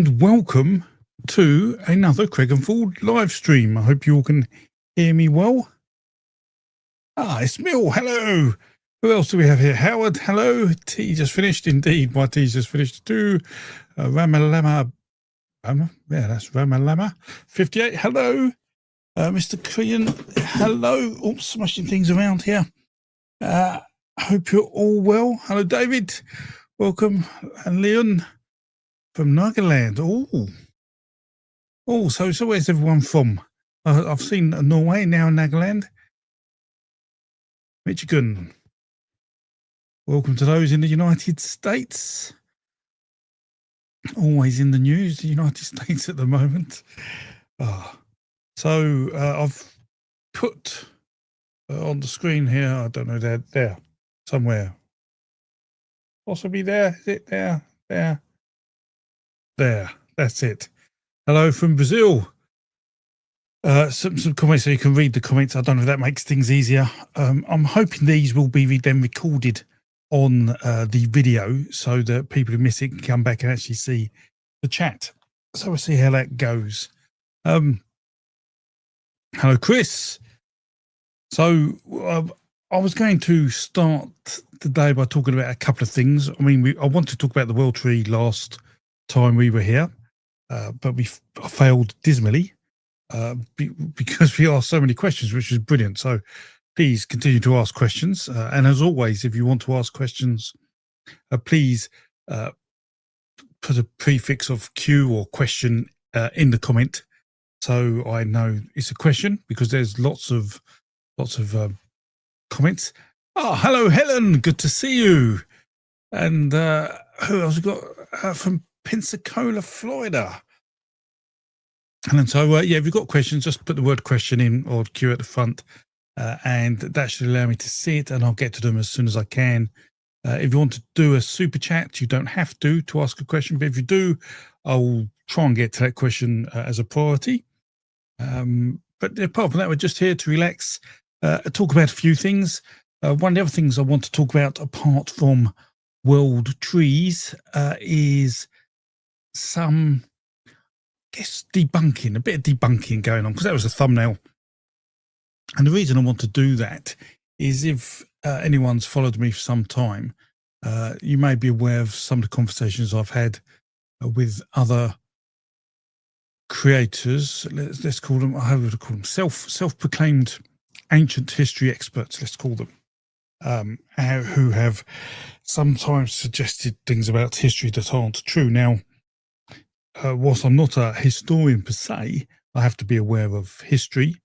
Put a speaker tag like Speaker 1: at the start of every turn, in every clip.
Speaker 1: And welcome to another Craig and Ford live stream. I hope you all can hear me well. It's Mill. Hello. Who else do we have here? Howard. Hello. Tea just finished. Indeed, my tea's just finished too. Ramalama. Yeah, that's Ramalama. 58. Hello. Mr. Korean. Hello. Oops, smashing things around here. Hope you're all well. Hello, David. Welcome. And Leon from Nagaland. So where's everyone from? I've seen Norway, now Nagaland. Michigan. Welcome to those in the United States. Always in the news, the United States at the moment. I've put on the screen here, I don't know, there, somewhere. Possibly there. Is it there? There. That's it. Hello from Brazil. Some comments so you can read the comments. I don't know if that makes things easier. I'm hoping these will be then recorded on the video so that people who miss it can come back and actually see the chat. So we'll see how that goes. Hello, Chris. So I was going to start today by talking about a couple of things. I mean, I wanted to talk about the World Tree last time we were here, but we failed dismally. Because we asked so many questions, which is brilliant. So please continue to ask questions. And as always, if you want to ask questions, please put a prefix of Q or question in the comment, so I know it's a question, because there's lots of comments. Hello, Helen. Good to see you. And who else we got? From Pensacola, Florida. And so, if you've got questions, just put the word question in or Q at the front, and that should allow me to see it, and I'll get to them as soon as I can. If you want to do a super chat, you don't have to ask a question, but if you do, I'll try and get to that question as a priority. But apart from that, we're just here to relax, talk about a few things. One of the other things I want to talk about, apart from world trees, is some, I guess, debunking, a bit of debunking going on, because that was a thumbnail. And the reason I want to do that is, if anyone's followed me for some time, you may be aware of some of the conversations I've had with other creators. Let's call them, how would I call them? Self-proclaimed ancient history experts, let's call them, who have sometimes suggested things about history that aren't true. Now, whilst I'm not a historian per se, I have to be aware of history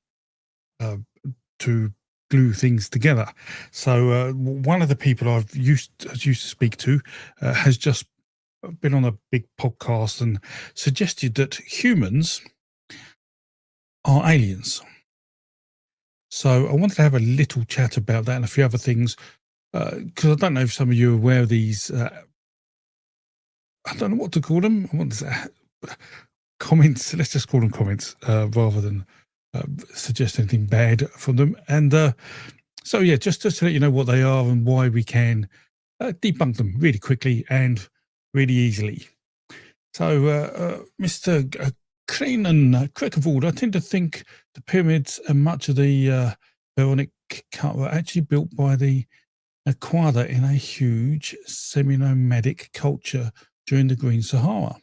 Speaker 1: to glue things together. So one of the people I've used to speak to has just been on a big podcast and suggested that humans are aliens. So I wanted to have a little chat about that and a few other things, because I don't know if some of you are aware of these. I don't know what to call them. I want to say comments. Let's just call them comments rather than suggest anything bad from them. And so, yeah, just to let you know what they are and why we can debunk them really quickly and really easily. So, Mr. Crane and Craig, I tend to think the pyramids and much of the Pharaonic cut were actually built by the Aquada in a huge semi-nomadic culture during the Green Sahara.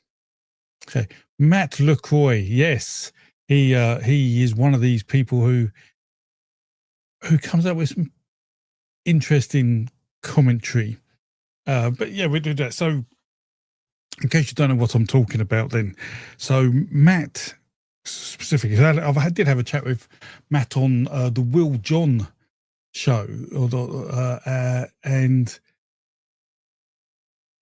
Speaker 1: Okay, Matt LaCroix, yes, he is one of these people who comes up with some interesting commentary. But yeah, we do that. So, in case you don't know what I'm talking about, then, so Matt specifically, I did have a chat with Matt on the Will John show, and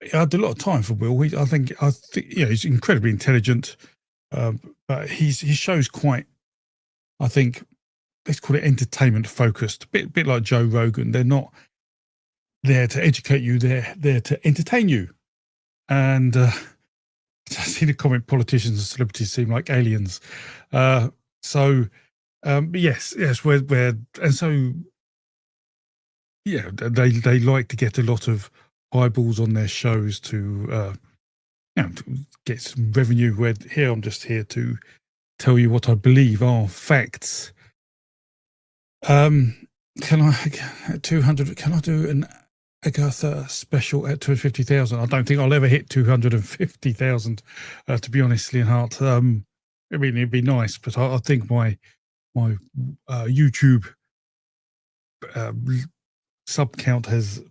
Speaker 1: I had a lot of time for Will. I think he's incredibly intelligent, but his show's quite, I think, let's call it entertainment focused, a bit like Joe Rogan. They're not there to educate you; they're there to entertain you. And I see the comment: politicians and celebrities seem like aliens. But yes, we're and so yeah, they like to get a lot of eyeballs on their shows to get some revenue. Where here I'm just here to tell you what I believe are facts. Can I at 200? Can I do an Agatha special at 250,000? I don't think I'll ever hit 250,000. To be honest, Leonhardt. I mean, it'd be nice, but I think my YouTube sub count has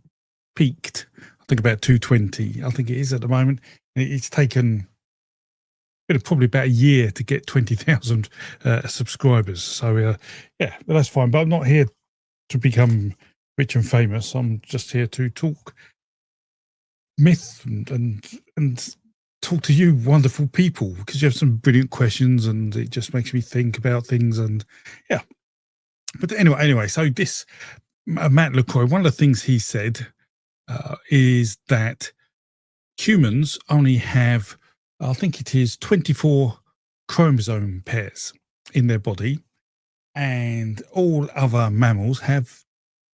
Speaker 1: peaked. I think about 220. I think it is at the moment. It's taken probably about a year to get 20,000 subscribers. So yeah, but that's fine. But I'm not here to become rich and famous. I'm just here to talk myth and talk to you wonderful people, because you have some brilliant questions and it just makes me think about things. And yeah, but anyway, so this Matt LaCroix, one of the things he said is that humans only have, I think it is 24 chromosome pairs in their body, and all other mammals have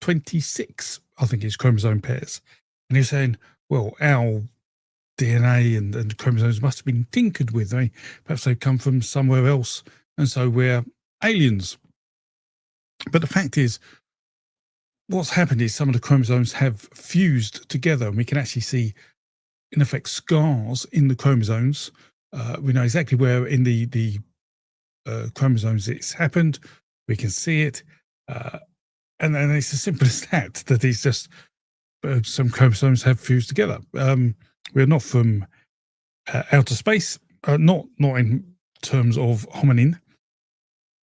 Speaker 1: 26, I think it's chromosome pairs. And he's saying, well, our DNA and chromosomes must have been tinkered with. Perhaps they've come from somewhere else, and so we're aliens. But the fact is, what's happened is some of the chromosomes have fused together, and we can actually see, in effect, scars in the chromosomes. We know exactly where in the chromosomes it's happened. We can see it. And then it's as simple as that it's just some chromosomes have fused together. We're not from outer space, not in terms of hominin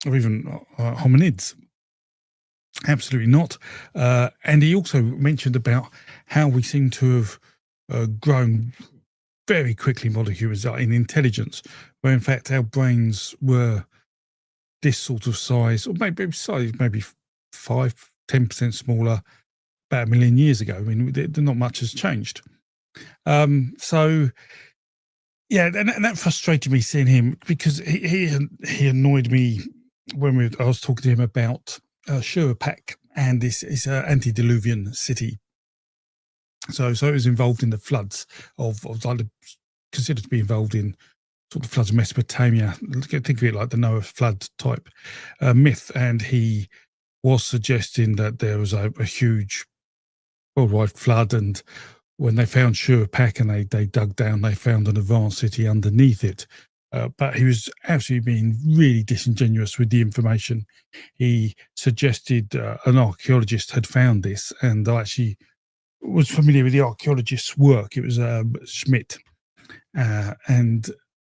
Speaker 1: or even hominids. Absolutely not. And he also mentioned about how we seem to have grown very quickly, modern humans, in intelligence, where in fact our brains were this sort of size, or maybe 5-10% smaller about 1 million years ago. I mean, not much has changed. So yeah, and that frustrated me seeing him, because he annoyed me when I was talking to him about Shurpak, and this is an antediluvian city. So it was involved in the floods of like considered to be involved in sort of floods of Mesopotamia. Think of it like the Noah flood type myth. And he was suggesting that there was a huge worldwide flood, and when they found Shurpak and they dug down, they found an advanced city underneath it. But he was absolutely being really disingenuous with the information. He suggested an archaeologist had found this, and I actually was familiar with the archaeologist's work. It was Schmidt, and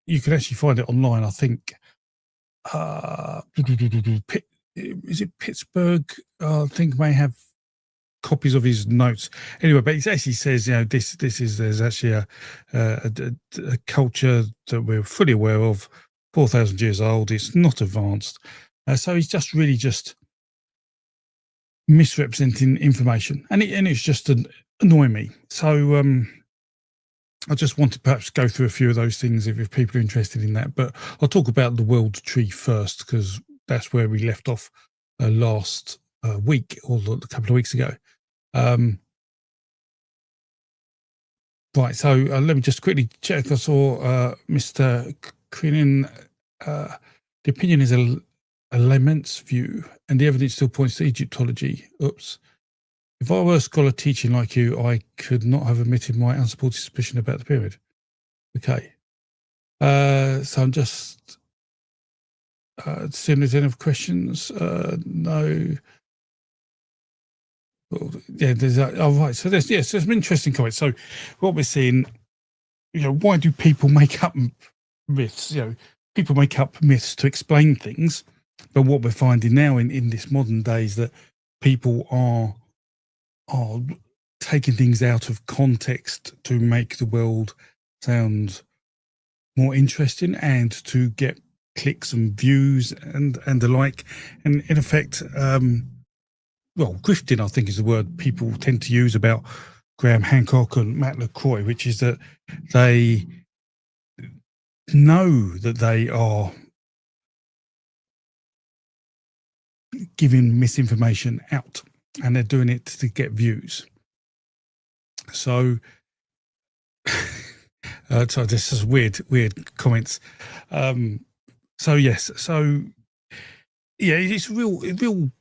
Speaker 1: you can actually find it online. I think is it Pittsburgh? I think may have copies of his notes anyway, but it actually says, there's actually a culture that we're fully aware of, 4,000 years old. It's not advanced. So he's just really just misrepresenting information, and it's just annoying me. So I just want to perhaps go through a few of those things if people are interested in that. But I'll talk about the world tree first, because that's where we left off last week, or a couple of weeks ago. Right, so let me just quickly check. I saw Mr. Crinin. The opinion is a layman's view, and the evidence still points to Egyptology. Oops. If I were a scholar teaching like you, I could not have admitted my unsupported suspicion about the period. Okay. So I'm just seeing if there's any other questions. No. Yeah, there's right. So there's some interesting comments. So what we're seeing, why do people make up myths? People make up myths to explain things, but what we're finding now in this modern day is that people are taking things out of context to make the world sound more interesting and to get clicks and views and the like, and in effect, grifting, I think, is the word people tend to use about Graham Hancock and Matt LaCroix, which is that they know that they are giving misinformation out, and they're doing it to get views. So So this is weird comments. So yes, so yeah, it's a real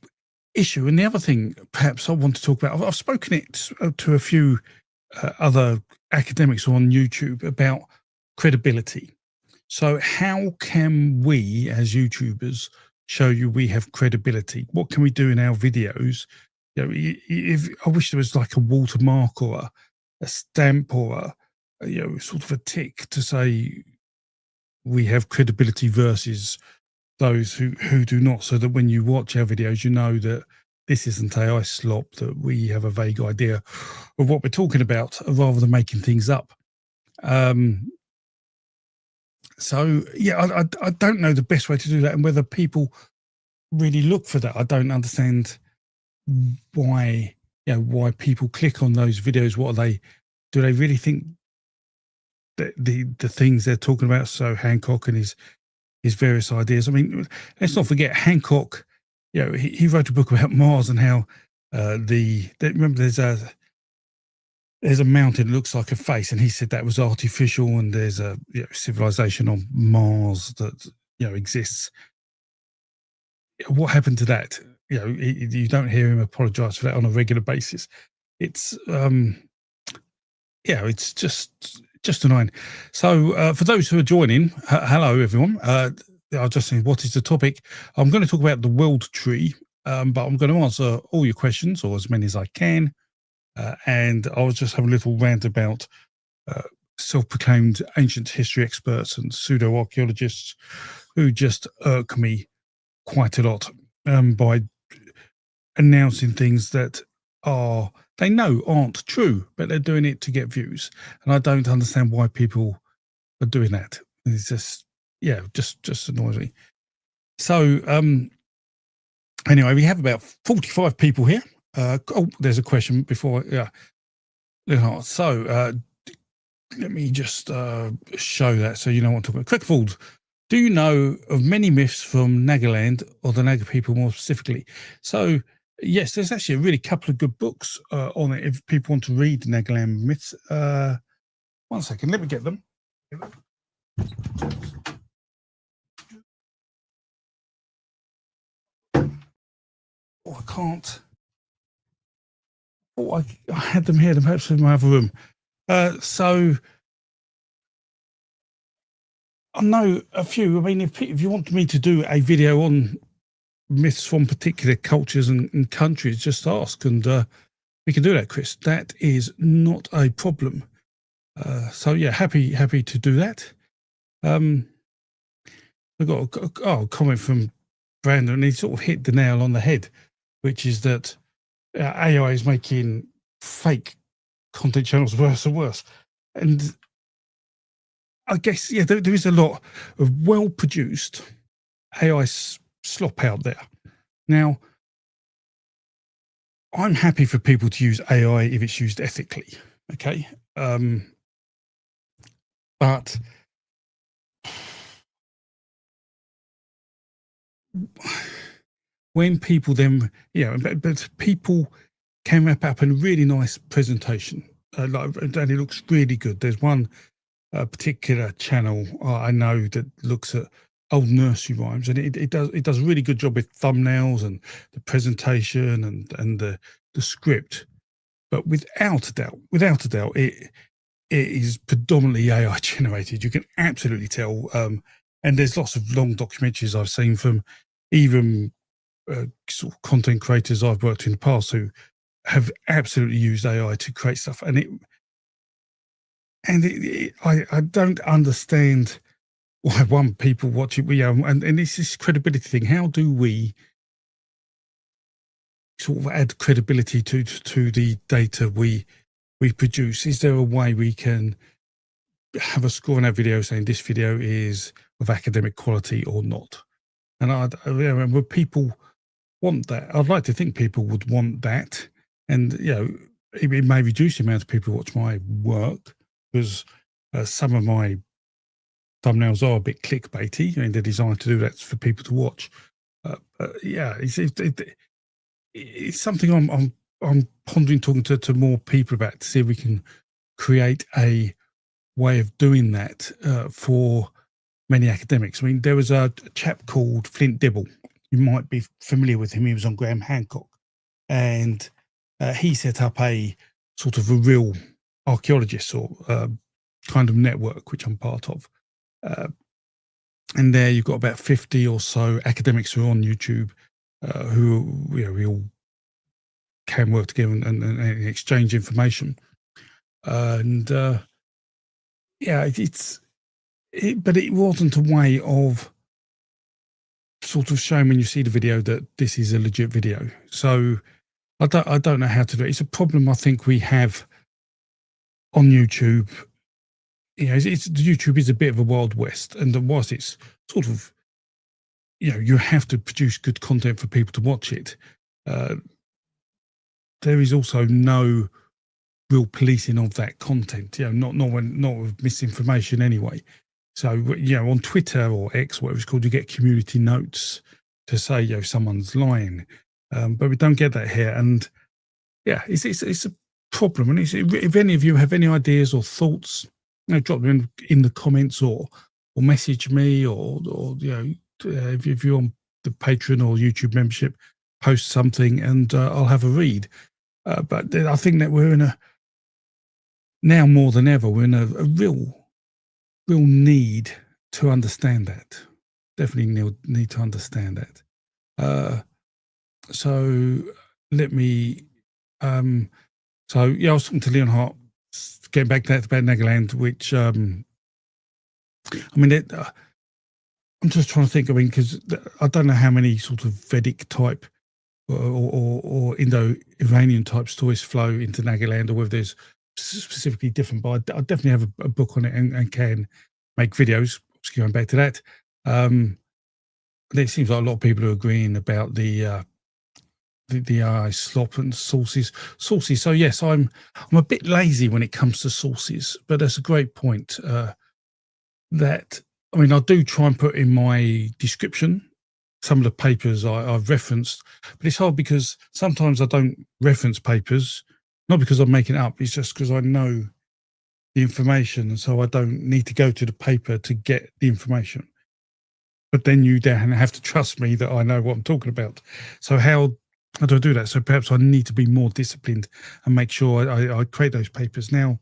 Speaker 1: issue. And the other thing, perhaps I want to talk about, I've spoken it to a few other academics on YouTube about credibility. So how can we as YouTubers show you we have credibility? What can we do in our videos? You know, if I wish there was like a watermark or a stamp or sort of a tick to say we have credibility versus those who do not, so that when you watch our videos, you know that this isn't AI slop, that we have a vague idea of what we're talking about rather than making things up. So yeah, I don't know the best way to do that, and whether people really look for that. I don't understand why why people click on those videos. What are they? Do they really think that the things they're talking about? So Hancock and his various ideas. I mean, let's not forget Hancock. He wrote a book about Mars and how remember there's a mountain that looks like a face, and he said that was artificial, and there's a civilization on Mars that exists. What happened to that? You don't hear him apologize for that on a regular basis. It's it's just annoying. So for those who are joining, hello everyone. I'll just say, what is the topic? I'm going to talk about the world tree, but I'm going to answer all your questions, or as many as I can. And I was just having a little rant about self-proclaimed ancient history experts and pseudo-archaeologists who just irk me quite a lot by announcing things that they know aren't true, but they're doing it to get views. And I don't understand why people are doing that. It's just, just annoys me. So anyway, we have about 45 people here. There's a question before. So let me just show that so you know what I'm talking about. Crickfold, do you know of many myths from Nagaland, or the Naga people more specifically? So yes, there's actually a really couple of good books on it if people want to read Nagaland myths. 1 second, let me get them. I can't. I had them here, perhaps in my other room. So I know a few. I mean, if you want me to do a video on myths from particular cultures and countries, just ask, and we can do that, Chris. That is not a problem. So yeah, happy to do that. I got a comment from Brandon, and he sort of hit the nail on the head, which is that AI is making fake content channels worse and worse. And I guess, there is a lot of well-produced AI slop out there. Now, I'm happy for people to use AI if it's used ethically, okay? But when people then, but people can wrap up in a really nice presentation, and it looks really good. There's one particular channel I know that looks at old nursery rhymes, and it does a really good job with thumbnails and the presentation and the script. But without a doubt, it is predominantly AI generated. You can absolutely tell. And there's lots of long documentaries I've seen from even sort of content creators I've worked with in the past who have absolutely used AI to create stuff. And I don't understand why people watch it. And it's this credibility thing. How do we sort of add credibility to the data we produce? Is there a way we can have a score on our video saying this video is of academic quality or not? And would people want that? I'd like to think people would want that. And it may reduce the amount of people who watch my work, because some of my thumbnails are a bit clickbaity, and they're designed to do that for people to watch. It's something I'm pondering, talking to more people about, to see if we can create a way of doing that for many academics. I mean, there was a chap called Flint Dibble. You might be familiar with him. He was on Graham Hancock, and he set up a sort of a real archaeologist or kind of network, which I'm part of. And there you've got about 50 or so academics who are on YouTube who, we all can work together and exchange information. And but it wasn't a way of sort of showing when you see the video that this is a legit video. So I don't know how to do it. It's a problem I think we have on YouTube. YouTube is a bit of a wild west, and whilst it's sort of, you have to produce good content for people to watch it, there is also no real policing of that content. Not with misinformation anyway. So on Twitter or X, whatever it's called, you get community notes to say someone's lying, but we don't get that here. And it's a problem. And if any of you have any ideas or thoughts, drop them in the comments or message me, or if you're on the Patreon or YouTube membership, post something and I'll have a read. But I think that we're now more than ever, we're in a real need to understand that. Definitely need to understand that. So let me. I was talking to Leon Hart, getting back to that about Nagaland, which I'm just trying to think. Because I don't know how many sort of Vedic type or Indo-Iranian type stories flow into Nagaland, or whether there's specifically different. But I definitely have a book on it and can make videos. Just going back to that, it seems like a lot of people are agreeing about the slop and sources. So yes, I'm a bit lazy when it comes to sources, but that's a great point. That I do try and put in my description some of the papers I've referenced, but it's hard because sometimes I don't reference papers, not because I'm making it up. It's just because I know the information, and so I don't need to go to the paper to get the information. But then you then have to trust me that I know what I'm talking about. So how do I do that? So perhaps I need to be more disciplined and make sure I create those papers. Now,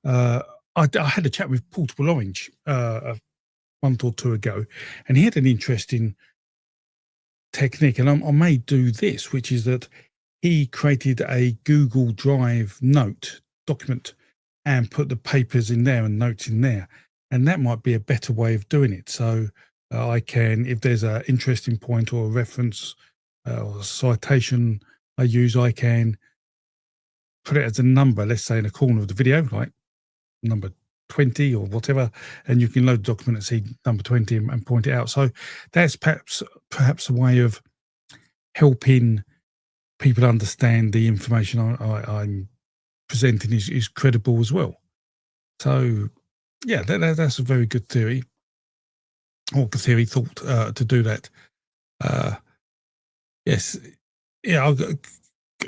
Speaker 1: I had a chat with Portable Orange a month or two ago, and he had an interesting technique, and I may do this, which is that he created a Google Drive note document and put the papers in there and notes in there. And that might be a better way of doing it. So I can, if there's an interesting point or a reference or a citation I use, I can put it as a number, let's say in a corner of the video, like number 20 or whatever, and you can load the document and see number 20 and point it out. So that's perhaps a way of helping people understand the information I'm presenting is credible as well. So yeah, that's a very good theory, or good theory thought to do that. Yes, yeah, I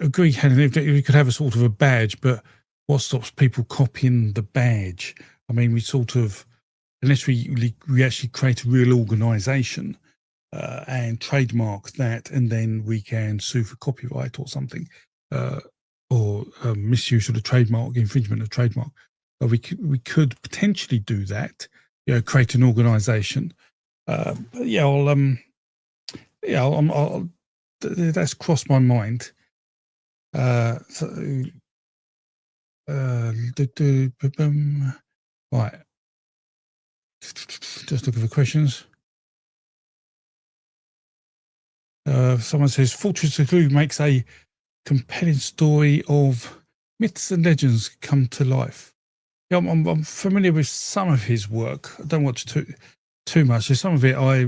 Speaker 1: agree, Helen. If we could have a sort of a badge, but what stops people copying the badge? We sort of, unless we actually create a real organisation and trademark that, and then we can sue for copyright or something, or misuse of the trademark, infringement of trademark. We could potentially do that. Create an organisation. That's crossed my mind. Right. Just looking for questions. Someone says Fortress of Glue makes a compelling story of myths and legends come to life. Yeah, I'm familiar with some of his work. I don't watch too much. So some of it I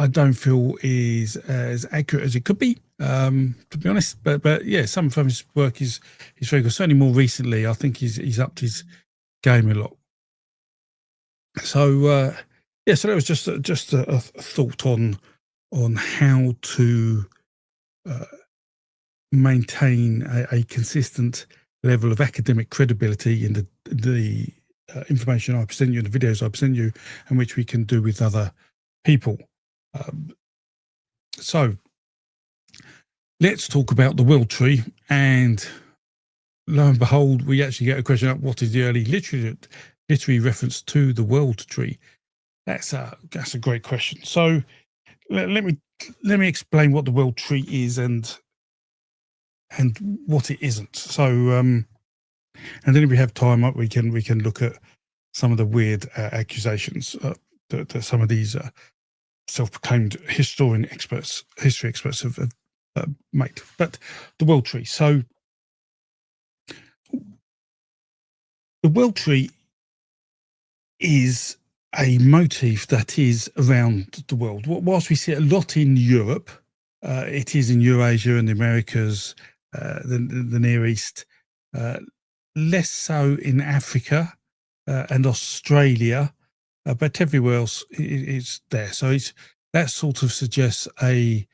Speaker 1: don't feel is as accurate as it could be, to be honest. But yeah, some of his work is very good. Certainly more recently, I think he's upped his game a lot. So so that was just a thought on how to maintain a consistent level of academic credibility in the the information I present you and the videos I present you, and which we can do with other people. So let's talk about the world tree, and lo and behold, we actually get a question up: what is the early literary reference to the world tree? That's a great question. So let me explain what the world tree is and what it isn't. So and then if we have time up, we can look at some of the weird accusations that some of these self-proclaimed history experts have made. But the world tree. So the world tree is a motif that is around the world. Whilst we see it a lot in Europe, it is in Eurasia and the Americas, the Near East, less so in Africa and Australia, but everywhere else it's there. So that sort of suggests an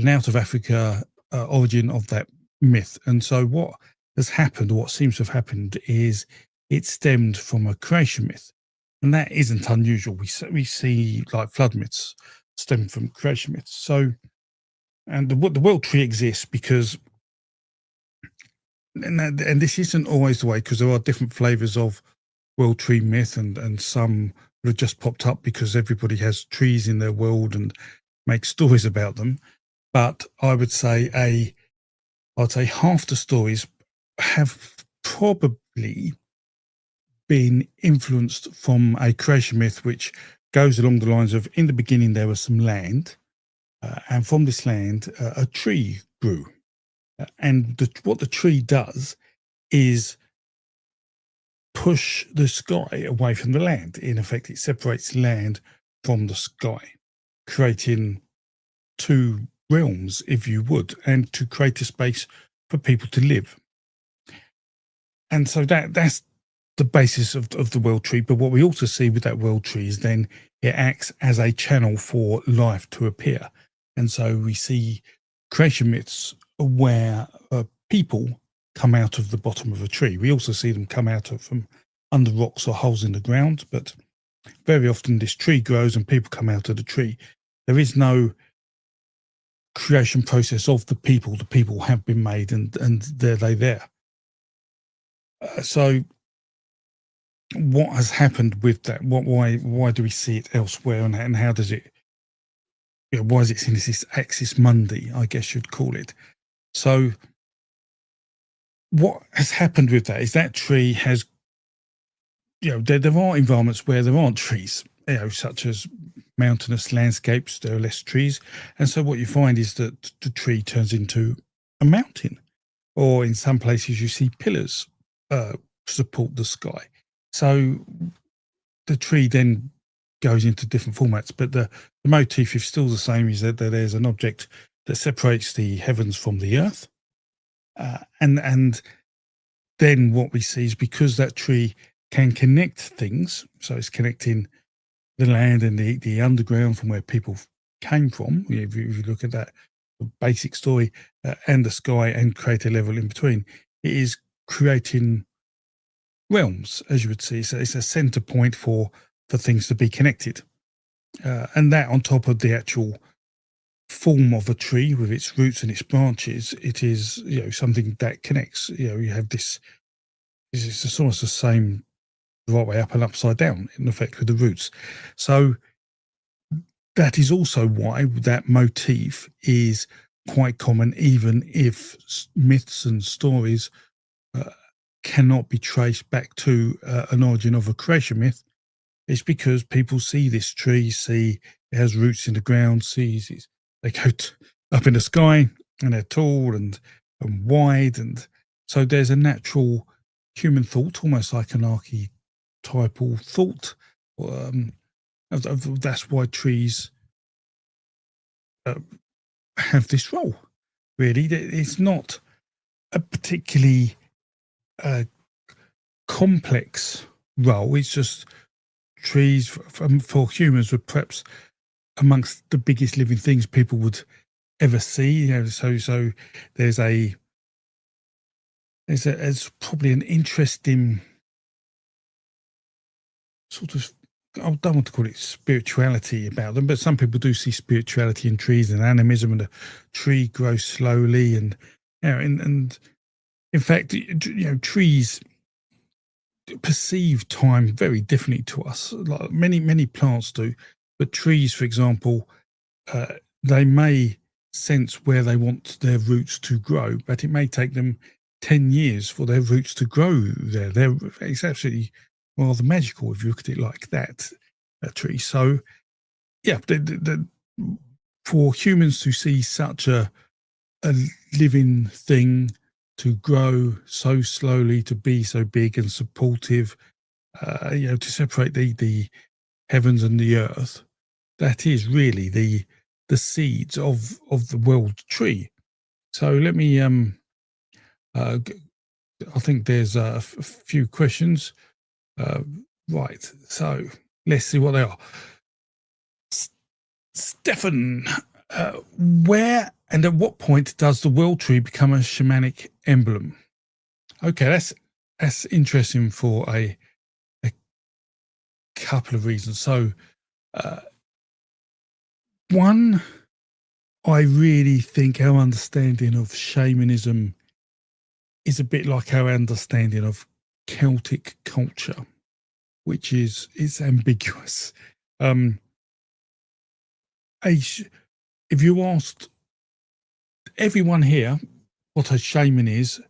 Speaker 1: out of Africa origin of that myth. And so what has happened, or what seems to have happened, is it stemmed from a creation myth. And that isn't unusual. We see like flood myths stem from creation myths. So, and the world tree exists because, and this isn't always the way, because there are different flavors of world tree myth, and some have just popped up because everybody has trees in their world and make stories about them. But I would say I'd say half the stories have probably been influenced from a creation myth which goes along the lines of, in the beginning there was some land, and from this land a tree grew, and what the tree does is push the sky away from the land. In effect, it separates land from the sky, creating two realms, if you would, and to create a space for people to live. And so that's the basis of the world tree. But what we also see with that world tree is then it acts as a channel for life to appear. And so we see creation myths where people come out of the bottom of a tree. We also see them come out from under rocks or holes in the ground, but very often this tree grows and people come out of the tree. There is no creation process of the people. The people have been made, and they're there. So what has happened with that? Why do we see it elsewhere, and how does it? Why is it seen as this axis mundi, I guess you'd call it? So what has happened with that is that tree has, there are environments where there aren't trees, such as mountainous landscapes. There are less trees, and so what you find is that the tree turns into a mountain, or in some places you see pillars support the sky. So the tree then goes into different formats, but the motif is still the same, is that there's an object that separates the heavens from the earth. And then what we see is, because that tree can connect things, so it's connecting the land and the underground from where people came from, if you look at that basic story, and the sky, and create a level in between, it is creating realms, as you would see. So it's a center point for things to be connected, and that on top of the actual form of a tree with its roots and its branches, it is something that connects. You have this. It's almost the same right way up and upside down in effect with the roots. So that is also why that motif is quite common, even if myths and stories cannot be traced back to an origin of a creation myth. It's because people see this tree, see it has roots in the ground, they go up in the sky, and they're tall and wide, and so there's a natural human thought, almost like an archetypal thought. That's why trees have this role. Really, it's not a particularly complex role. It's just trees for humans were perhaps amongst the biggest living things people would ever see. So there's probably an interesting sort of, I don't want to call it spirituality about them, but some people do see spirituality in trees and animism, and a tree grows slowly, and and in fact, trees perceive time very differently to us. Like many plants do, but trees, for example, they may sense where they want their roots to grow, but it may take them 10 years for their roots to grow there. It's absolutely rather magical if you look at it like that, a tree. So, yeah, for humans to see such a living thing to grow so slowly, to be so big and supportive, to separate the heavens and the earth, that is really the seeds of the world tree. So let me I think there's a few questions. Right, so let's see what they are. Stefan, where and at what point does the world tree become a shamanic emblem? Okay, that's interesting for a couple of reasons. So, one, I really think our understanding of shamanism is a bit like our understanding of Celtic culture, which is ambiguous. If you asked everyone here what a shaman is,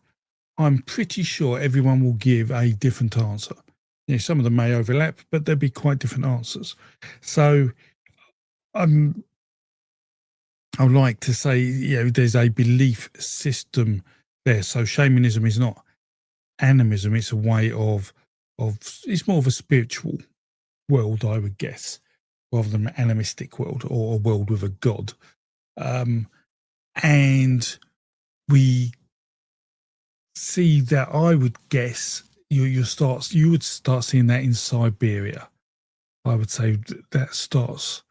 Speaker 1: I'm pretty sure everyone will give a different answer. Some of them may overlap, but there'll be quite different answers. So I would like to say, there's a belief system there. So shamanism is not animism; it's a way of it's more of a spiritual world, I would guess, rather than an animistic world or a world with a god. And we see that, I would guess, you would start seeing that in Siberia. I would say that starts,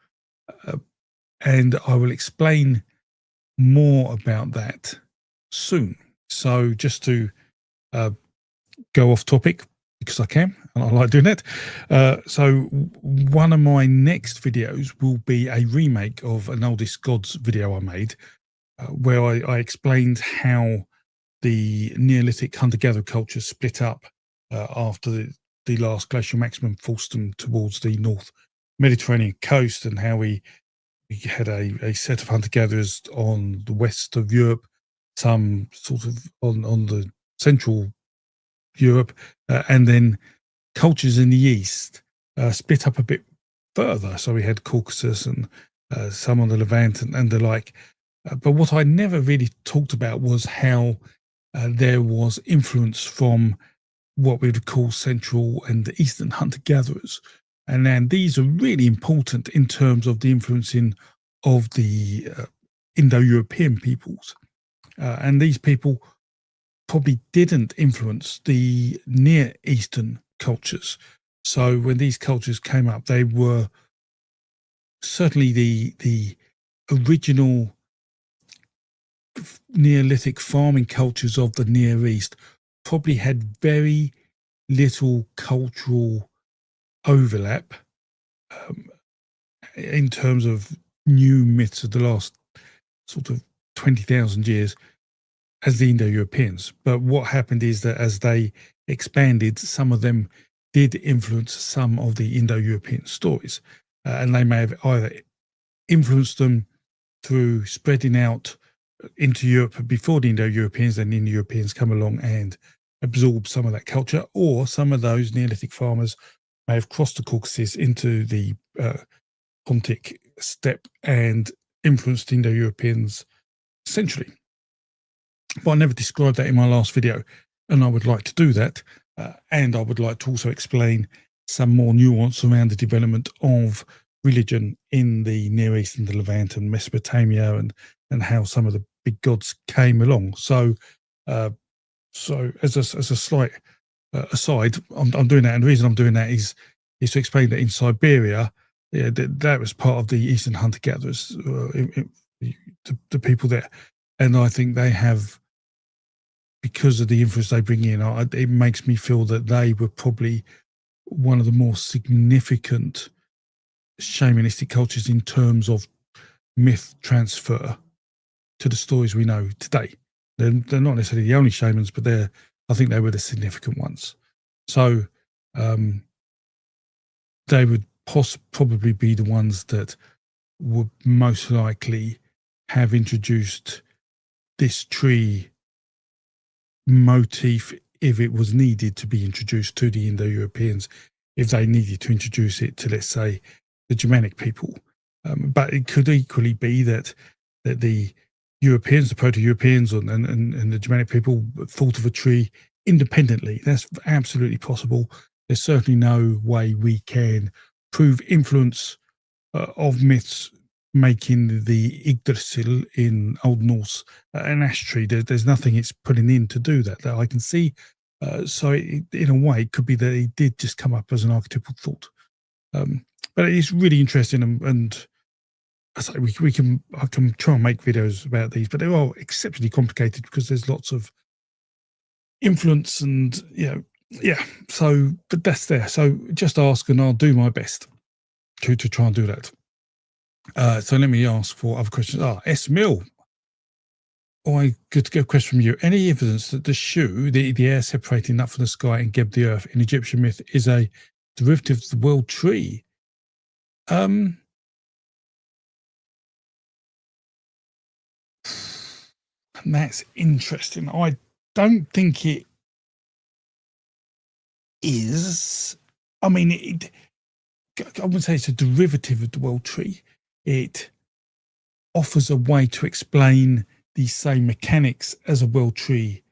Speaker 1: and I will explain more about that soon. So just to go off topic, because I can, and I like doing it. So one of my next videos will be a remake of an Oldest Gods video I made, where I explained how the Neolithic hunter-gatherer culture split up after the last glacial maximum forced them towards the North Mediterranean coast, and how we had a set of hunter-gatherers on the west of Europe, some sort of on the central Europe, and then cultures in the east split up a bit further. So we had Caucasus and some on the Levant and the like. But what I never really talked about was how there was influence from what we would call Central and Eastern hunter-gatherers. And then these are really important in terms of the influencing of the Indo-European peoples. And these people probably didn't influence the Near Eastern cultures. So when these cultures came up, they were certainly the original Neolithic farming cultures of the Near East probably had very little cultural overlap in terms of new myths of the last sort of 20,000 years as the Indo-Europeans. But what happened is that as they expanded, some of them did influence some of the Indo-European stories, and they may have either influenced them through spreading out into Europe before the Indo-Europeans, then the Indo-Europeans come along and absorb some of that culture, or some of those Neolithic farmers may have crossed the Caucasus into the Pontic steppe and influenced Indo-Europeans centrally. But I never described that in my last video, and I would like to do that. And I would like to also explain some more nuance around the development of religion in the Near East and the Levant and Mesopotamia, and how some of the big gods came along. So, so as a slight aside, I'm doing that, and the reason I'm doing that is to explain that in Siberia, that was part of the Eastern hunter-gatherers, the people there, and I think they have, because of the influence they bring in, it makes me feel that they were probably one of the more significant shamanistic cultures in terms of myth transfer to the stories we know today. They're not necessarily the only shamans, but I think they were the significant ones. So they would probably be the ones that would most likely have introduced this tree motif if it was needed to be introduced to the Indo-Europeans, if they needed to introduce it to, let's say, the Germanic people. But it could equally be that the Europeans, the Proto-Europeans and the Germanic people thought of a tree independently. That's absolutely possible. There's certainly no way we can prove influence of myths making the Yggdrasil in Old Norse an ash tree. There's nothing it's putting in to do that I can see. So in a way, it could be that it did just come up as an archetypal thought. But it's really interesting, and I say I can try and make videos about these, but they're all exceptionally complicated because there's lots of influence and So, but that's there. So just ask, and I'll do my best to try and do that. So let me ask for other questions. S. Mill. Good to get a question from you. Any evidence that the shoe, the air separating up from the sky and Geb the earth in Egyptian myth, is a derivative of the world tree? That's interesting. I don't think it is. I mean, I would say it's a derivative of the world tree. It offers a way to explain the same mechanics as a world tree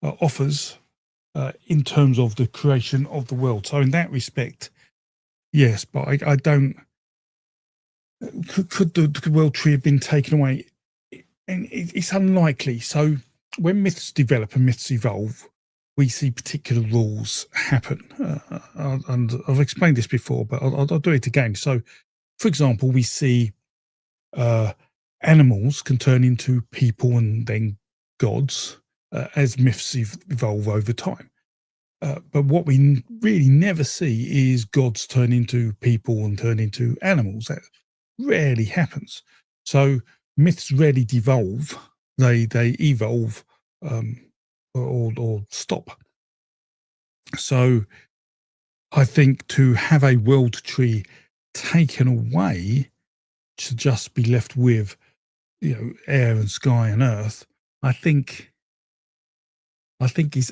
Speaker 1: offers in terms of the creation of the world. So in that respect, yes, but I don't. Could the world tree have been taken away? And it's unlikely. So when myths develop and myths evolve, we see particular rules happen. And I've explained this before, but I'll do it again. So, for example, we see animals can turn into people and then gods as myths evolve over time. But what we really never see is gods turn into people and turn into animals. That rarely happens. So myths rarely devolve; they evolve or stop. So I think to have a world tree taken away to just be left with air and sky and earth, I think is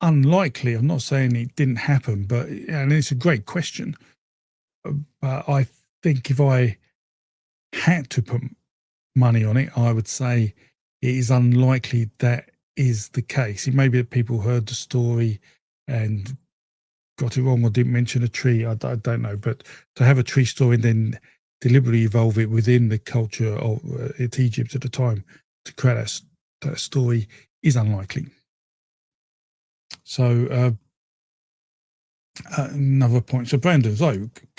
Speaker 1: unlikely. I'm not saying it didn't happen, and it's a great question. But I think if I had to put money on it, I would say it is unlikely that is the case. It may be that people heard the story and got it wrong or didn't mention a tree. I don't know. But to have a tree story and then deliberately evolve it within the culture of Egypt at the time to create that story is unlikely. So another point. So Brandon,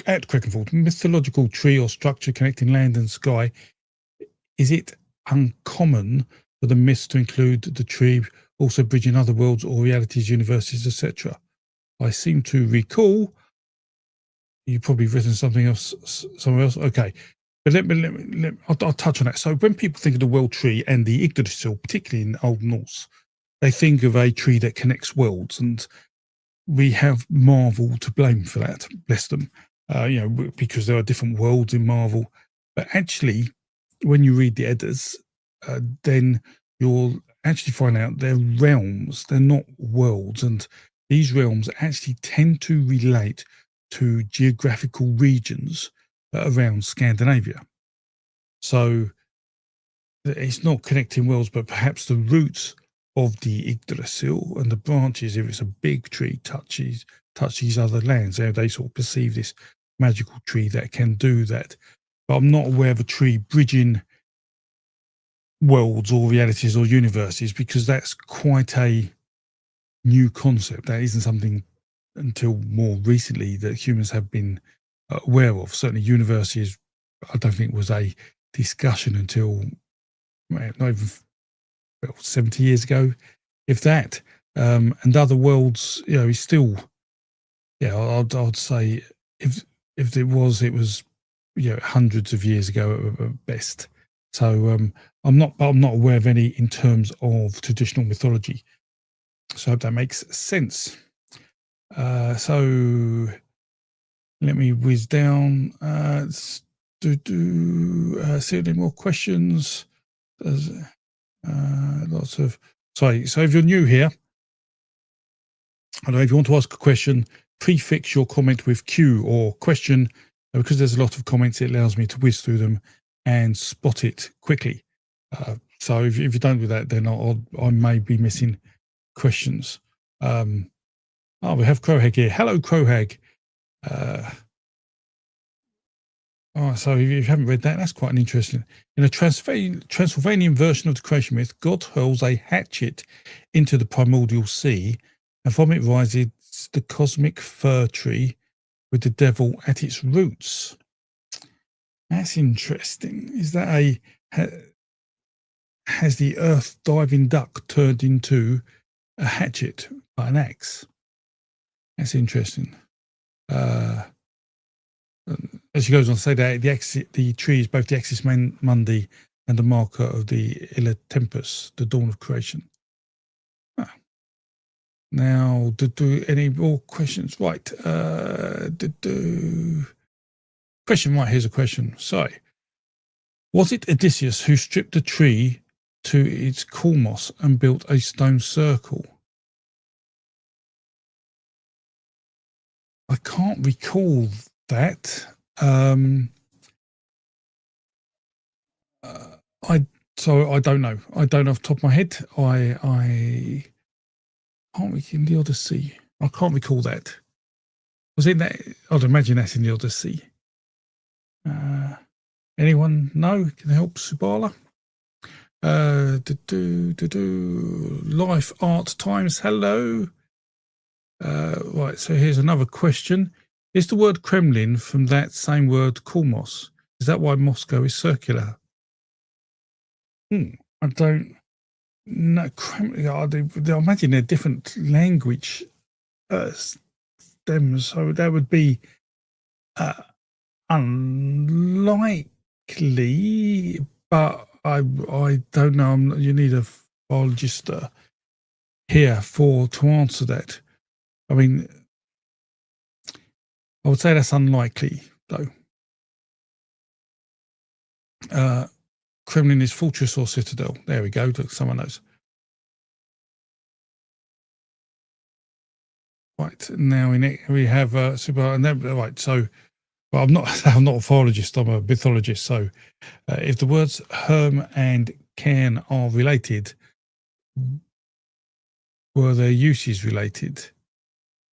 Speaker 1: at Quickenford, mythological tree or structure connecting land and sky, is it uncommon for the myths to include the tree also bridging other worlds or realities, universes, etc.? I seem to recall you've probably written something else somewhere else. Okay, but I'll touch on that. So when people think of the world tree and the Yggdrasil, particularly in Old Norse, they think of a tree that connects worlds, and we have Marvel to blame for that. Bless them, because there are different worlds in Marvel. But actually, when you read the Eddas, then you'll actually find out they're realms. They're not worlds, and these realms actually tend to relate to geographical regions around Scandinavia. So it's not connecting worlds, but perhaps the roots of the Yggdrasil and the branches, if it's a big tree, touch these other lands. They sort of perceive this magical tree that can do that. But I'm not aware of a tree bridging worlds or realities or universes, because that's quite a new concept. That isn't something until more recently that humans have been aware of. Certainly universes, I don't think was a discussion until not even 70 years ago, if that. And other worlds, is still Yeah, I'd say if it was, hundreds of years ago at best. So I'm not aware of any in terms of traditional mythology. So I hope that makes sense. So let me whiz down. See any more questions? There's lots of. Sorry. So if you're new here, I don't know if you want to ask a question, prefix your comment with Q or question, because there's a lot of comments. It allows me to whiz through them and spot it quickly. So if you don't do that, then I may be missing questions. We have Crowhag here. Hello, Crowhag. So if you haven't read that, that's quite an interesting. In a Transylvanian version of the creation myth, God hurls a hatchet into the primordial sea, and from it rises the cosmic fir tree with the devil at its roots. That's interesting. Is that has the earth diving duck turned into a hatchet by an axe? That's interesting. As she goes on to say that the tree is both the axis mundi and the marker of the Illa Tempus, the dawn of creation. Now, do any more questions? Right. Question. Right, here's a question. Sorry. Was it Odysseus who stripped a tree to its culmos and built a stone circle? I can't recall that. I don't know. I don't know off the top of my head. I can't recall in the Odyssey. I can't recall that. Was it that? I'd imagine that's in the Odyssey. Anyone know? Can help Subala? Life Art Times. Hello. Right. So here's another question. Is the word Kremlin from that same word Kulmos? Is that why Moscow is circular? I don't know. I imagine they're different language stems, so that would be unlikely. But I don't know. You need a biologist here to answer that. I mean, I would say that's unlikely, though. Kremlin is fortress or citadel. There we go. Look, someone knows. Right now we have super. And then, right, so well, I'm not a philologist. I'm a mythologist. So if the words herm and cairn are related, were their uses related?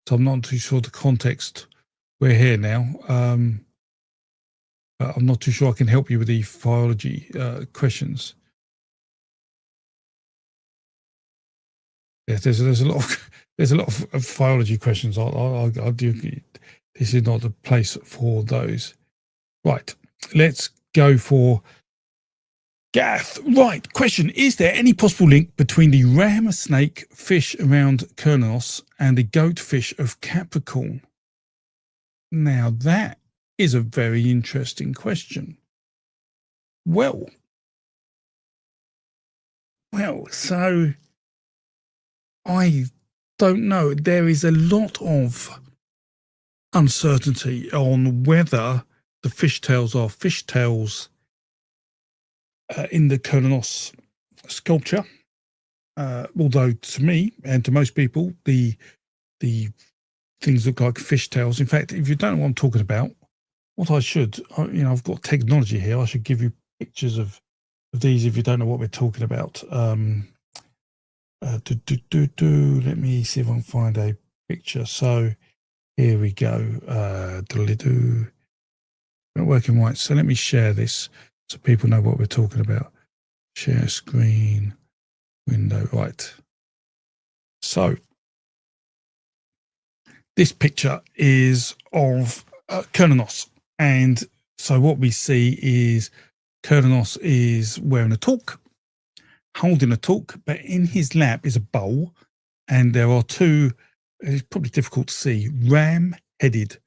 Speaker 1: So I'm not too sure the context. We're here now. I'm not too sure I can help you with the philology questions. Yes, there's a lot of philology questions. I'll do. This is not the place for those. Right, let's go for Gath. Right, question: is there any possible link between the ram snake fish around Cernunnos and the goat fish of Capricorn? Now that is a very interesting question. Well, so I don't know. There is a lot of uncertainty on whether the fishtails are fishtails in the Cernunnos sculpture. Although to me and to most people, the things look like fishtails. In fact, if you don't know what I'm talking about, what I should, I've got technology here. I should give you pictures of these if you don't know what we're talking about. Let me see if I can find a picture. So here we go. Not working right. So let me share this so people know what we're talking about. Share screen, window. Right. So this picture is of Cernunnos, and so what we see is Cernunnos is wearing a torque, holding a torque, but in his lap is a bowl, and there are two it's probably difficult to see, ram-headed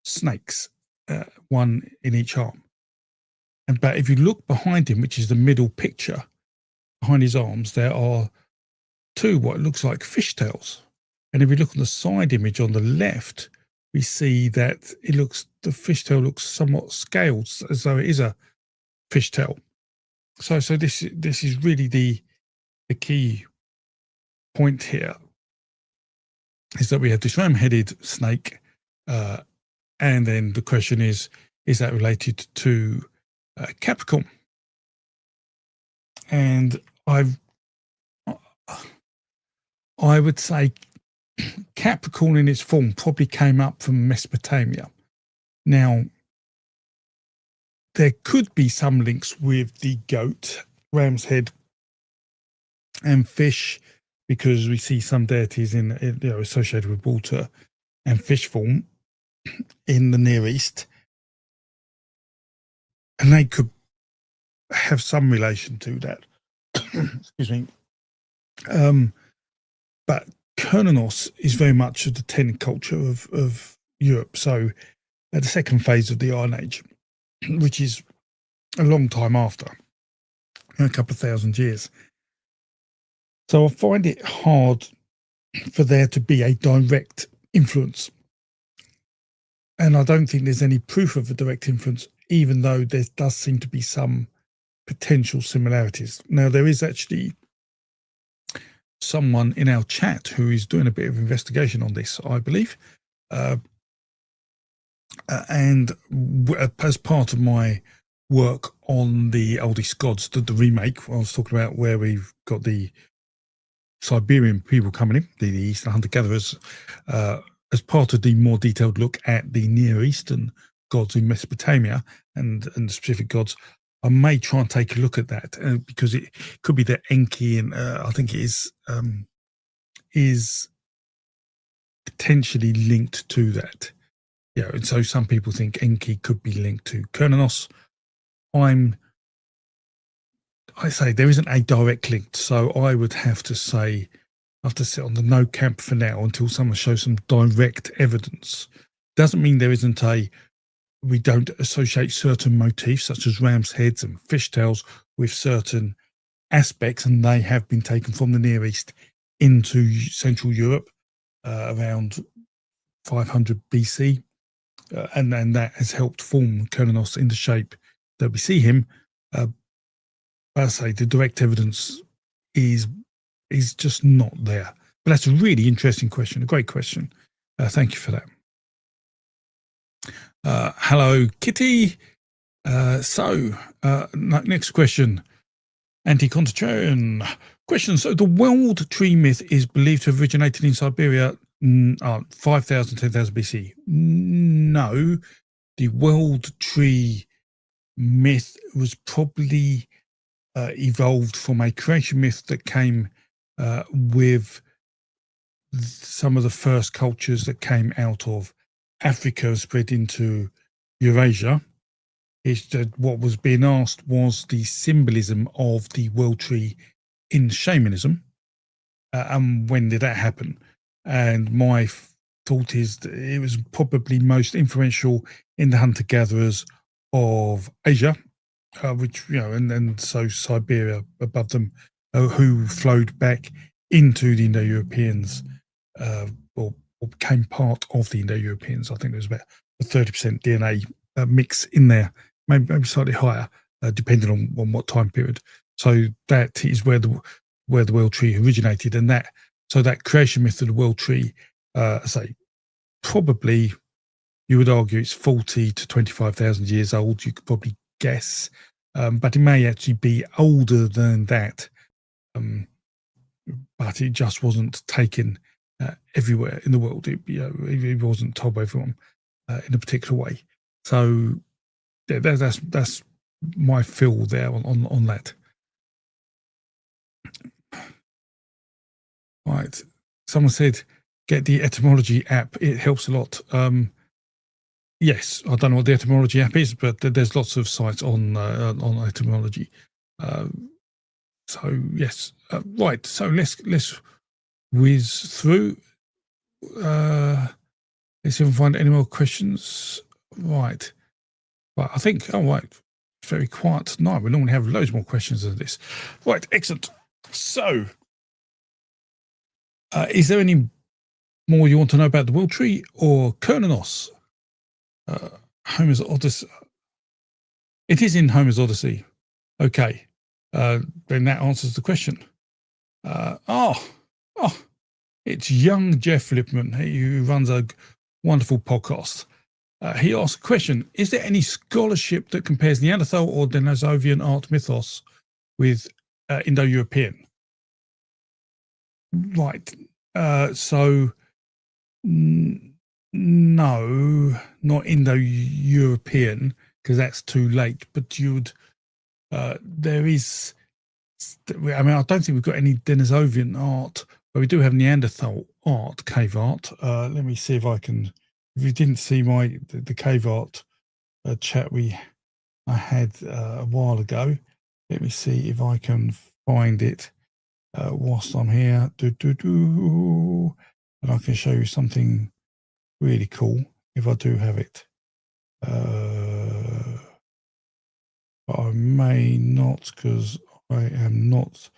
Speaker 1: snakes, one in each arm. But if you look behind him, which is the middle picture, behind his arms, there are two what looks like fishtails. And if you look on the side image on the left, we see that the fishtail looks somewhat scaled, as though it is a fishtail. So this is really the key point here, is that we have this ram-headed snake, and then the question is that related to Capricorn? And I would say Capricorn in its form probably came up from Mesopotamia. Now, there could be some links with the goat, ram's head, and fish, because we see some deities associated with water and fish form in the Near East, and they could have some relation to that. Excuse me. But Cernunnos is very much of the tent culture of Europe. So at the second phase of the Iron Age, which is a long time after, a couple of thousand years. So I find it hard for there to be a direct influence. And I don't think there's any proof of a direct influence, even though there does seem to be some potential similarities. Now, there is actually someone in our chat who is doing a bit of investigation on this, I believe. And as part of my work on the Oldest Gods, the remake, I was talking about where we've got the Siberian people coming in, the Eastern hunter-gatherers, as part of the more detailed look at the Near Eastern gods in Mesopotamia and the specific gods, I may try and take a look at that, because it could be that Enki, and I think it is potentially linked to that. Yeah, and so some people think Enki could be linked to Cernunnos. I say there isn't a direct link, so I would have to say I have to sit on the no camp for now until someone shows some direct evidence. Doesn't mean there isn't we don't associate certain motifs such as ram's heads and fishtails with certain aspects, and they have been taken from the Near East into Central Europe around 500 BC, and that has helped form Cernunnos in the shape that we see him. But I say the direct evidence is just not there. But that's a really interesting question, a great question. Thank you for that. Hello, Kitty. Next question. Anti-contrarian question. So the world tree myth is believed to have originated in Siberia 5,000, 10,000 BC. No, the world tree myth was probably evolved from a creation myth that came with some of the first cultures that came out of Africa, spread into Eurasia. It's that what was being asked was the symbolism of the world tree in shamanism, and when did that happen? And my thought is that it was probably most influential in the hunter-gatherers of Asia, which, and so Siberia above them, who flowed back into the Indo-Europeans, or became part of the Indo-Europeans. I think there was about a 30% DNA mix in there, maybe slightly higher, depending on what time period. So that is where the world tree originated, and that creation myth of the world tree, say probably you would argue it's 40 to 25,000 years old. You could probably guess, but it may actually be older than that. But it just wasn't taken everywhere in the world. It wasn't told by everyone in a particular way. So yeah, that's my feel there on that. Right. Someone said, get the etymology app. It helps a lot. Yes, I don't know what the etymology app is, but there's lots of sites on etymology. So yes, right. So let's whiz through. let's see if I can find any more questions. Right. Right, I think, oh, right, very quiet tonight. We normally have loads more questions than this. Right, excellent. So, is there any more you want to know about the World Tree or Cernunnos? Homer's Odyssey. It is in Homer's Odyssey. Okay, then that answers the question. It's young Jeff Lipman, who runs a wonderful podcast. He asked a question: is there any scholarship that compares Neanderthal or Denisovian art mythos with Indo-European? Right. So, no, not Indo-European, because that's too late. But you'd, there is, I mean, I don't think we've got any Denisovian art, but we do have Neanderthal art, cave art. Let me see if I can. If you didn't see the cave art chat I had a while ago, let me see if I can find it whilst I'm here. And I can show you something really cool if I do have it. But I may not, because I am not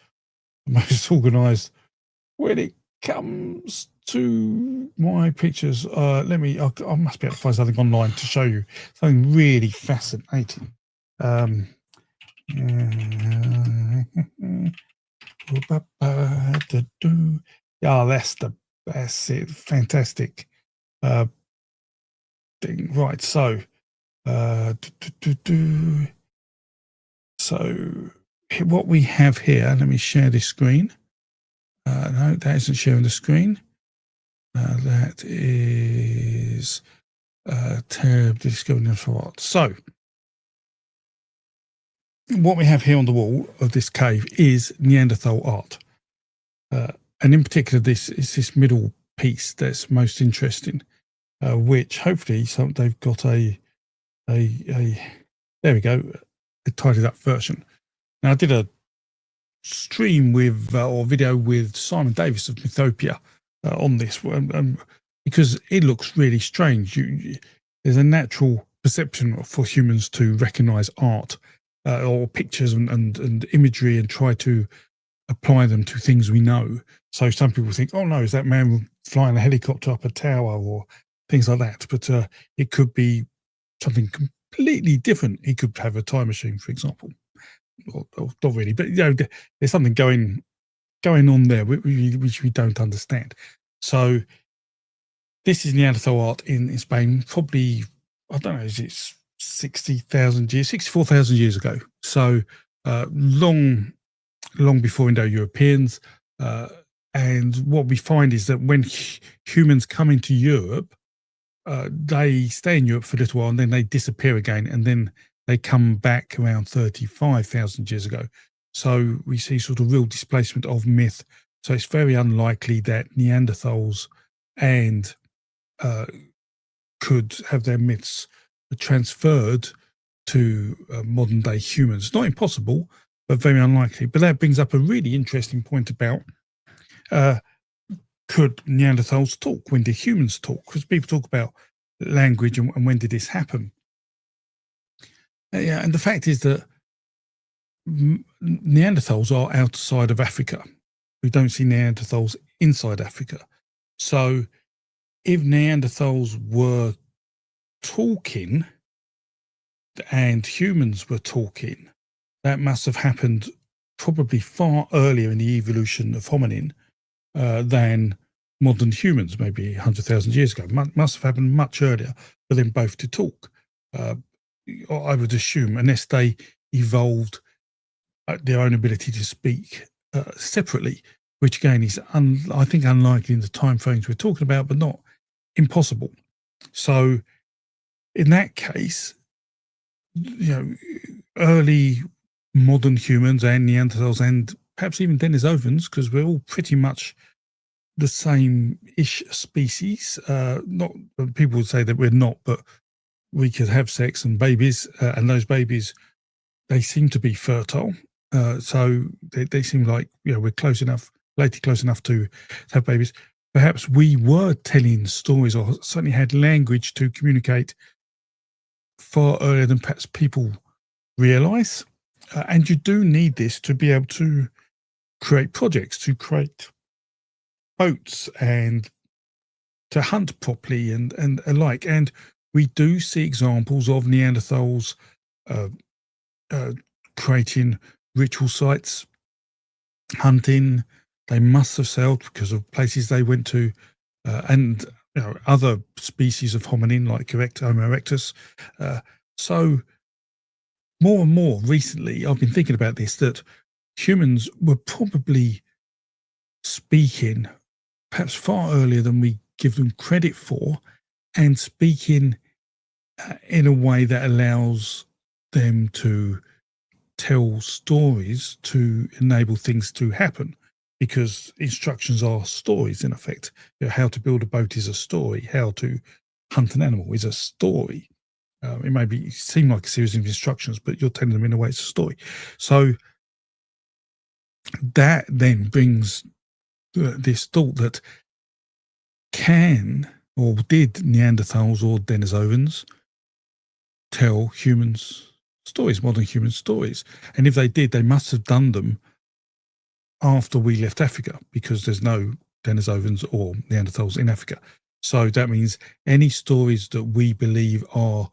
Speaker 1: the most organised when it comes to my pictures. I must be able to find something online to show you something really fascinating. That's it. Fantastic thing. Right. So, so what we have here, let me share this screen. No, that isn't sharing the screen. That is tab discovering for what. So what we have here on the wall of this cave is Neanderthal art. And in particular, this is this middle piece that's most interesting, which hopefully they've got there we go, a tidied up version. Now, I did a stream with, or video with Simon Davis of Mythopia on this, because it looks really strange. There's a natural perception for humans to recognize art or pictures and imagery and try to apply them to things we know. So some people think, oh no, is that man flying a helicopter up a tower or things like that? But it could be something completely different. He could have a time machine, for example. Or not really, but there's something going on there which we don't understand. So this is Neanderthal art in Spain, probably, I don't know, is it 64,000 years ago. So long before Indo-Europeans. And what we find is that when humans come into Europe, they stay in Europe for a little while and then they disappear again, and then they come back around 35,000 years ago. So we see sort of real displacement of myth. So it's very unlikely that Neanderthals and could have their myths transferred to modern day humans. Not impossible, but very unlikely. But that brings up a really interesting point about could Neanderthals talk? When did humans talk? Because people talk about language and when did this happen? Yeah, and the fact is that Neanderthals are outside of Africa. We don't see Neanderthals inside Africa. So if Neanderthals were talking and humans were talking, that must have happened probably far earlier in the evolution of hominin than modern humans, maybe 100,000 years ago. Must have happened much earlier for them both to talk. I would assume, unless they evolved their own ability to speak separately, which again is, I think, unlikely in the time frames we're talking about, but not impossible. So in that case, early modern humans and Neanderthals and perhaps even Denisovans, because we're all pretty much the same-ish species. Not people would say that we're not, but we could have sex and babies, and those babies, they seem to be fertile. So they seem like we're close enough to have babies. perhaps we were telling stories, or certainly had language to communicate far earlier than perhaps people realize. And you do need this to be able to create projects, to create boats, and to hunt properly, and alike. And we do see examples of Neanderthals uh, creating ritual sites, hunting. They must have sailed because of places they went to, and other species of hominin like Homo erectus. So more and more recently, I've been thinking about this, that humans were probably speaking perhaps far earlier than we give them credit for, and speaking in a way that allows them to tell stories to enable things to happen, because instructions are stories in effect. How to build a boat is a story. How to hunt an animal is a story. It may seem like a series of instructions, but you're telling them in a way it's a story. So that then brings this thought that can or did Neanderthals or Denisovans tell humans stories, modern human stories? And if they did, they must have done them after we left Africa, because there's no Denisovans or Neanderthals in Africa. So that means any stories that we believe are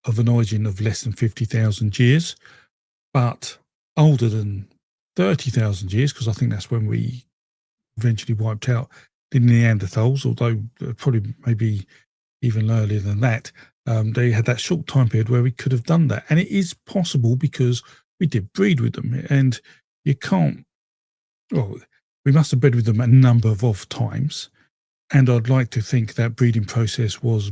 Speaker 1: of an origin of less than 50,000 years, but older than 30,000 years, because I think that's when we eventually wiped out the Neanderthals, although probably maybe even earlier than that. They had that short time period where we could have done that. And it is possible because we did breed with them. And you can't, well, we must have bred with them a number of times. And I'd like to think that breeding process was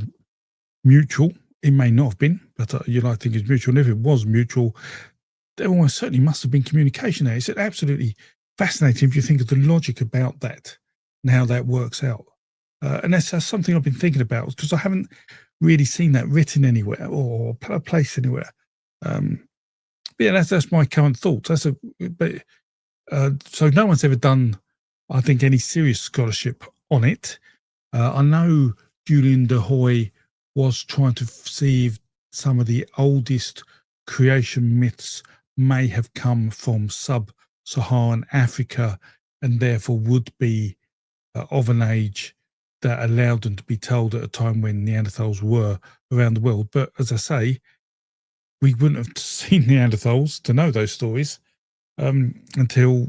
Speaker 1: mutual. It may not have been, but you'd like to think it's mutual. And if it was mutual, there almost certainly must have been communication there. It's absolutely fascinating if you think of the logic about that and how that works out. And that's something I've been thinking about, because I haven't really seen that written anywhere or placed anywhere. But yeah, that's my current thoughts. So no one's ever done, I think, any serious scholarship on it. I know Julian de Hoy was trying to see if some of the oldest creation myths may have come from sub-Saharan Africa, and therefore would be of an age that allowed them to be told at a time when Neanderthals were around the world. But as I say, we wouldn't have seen Neanderthals to know those stories until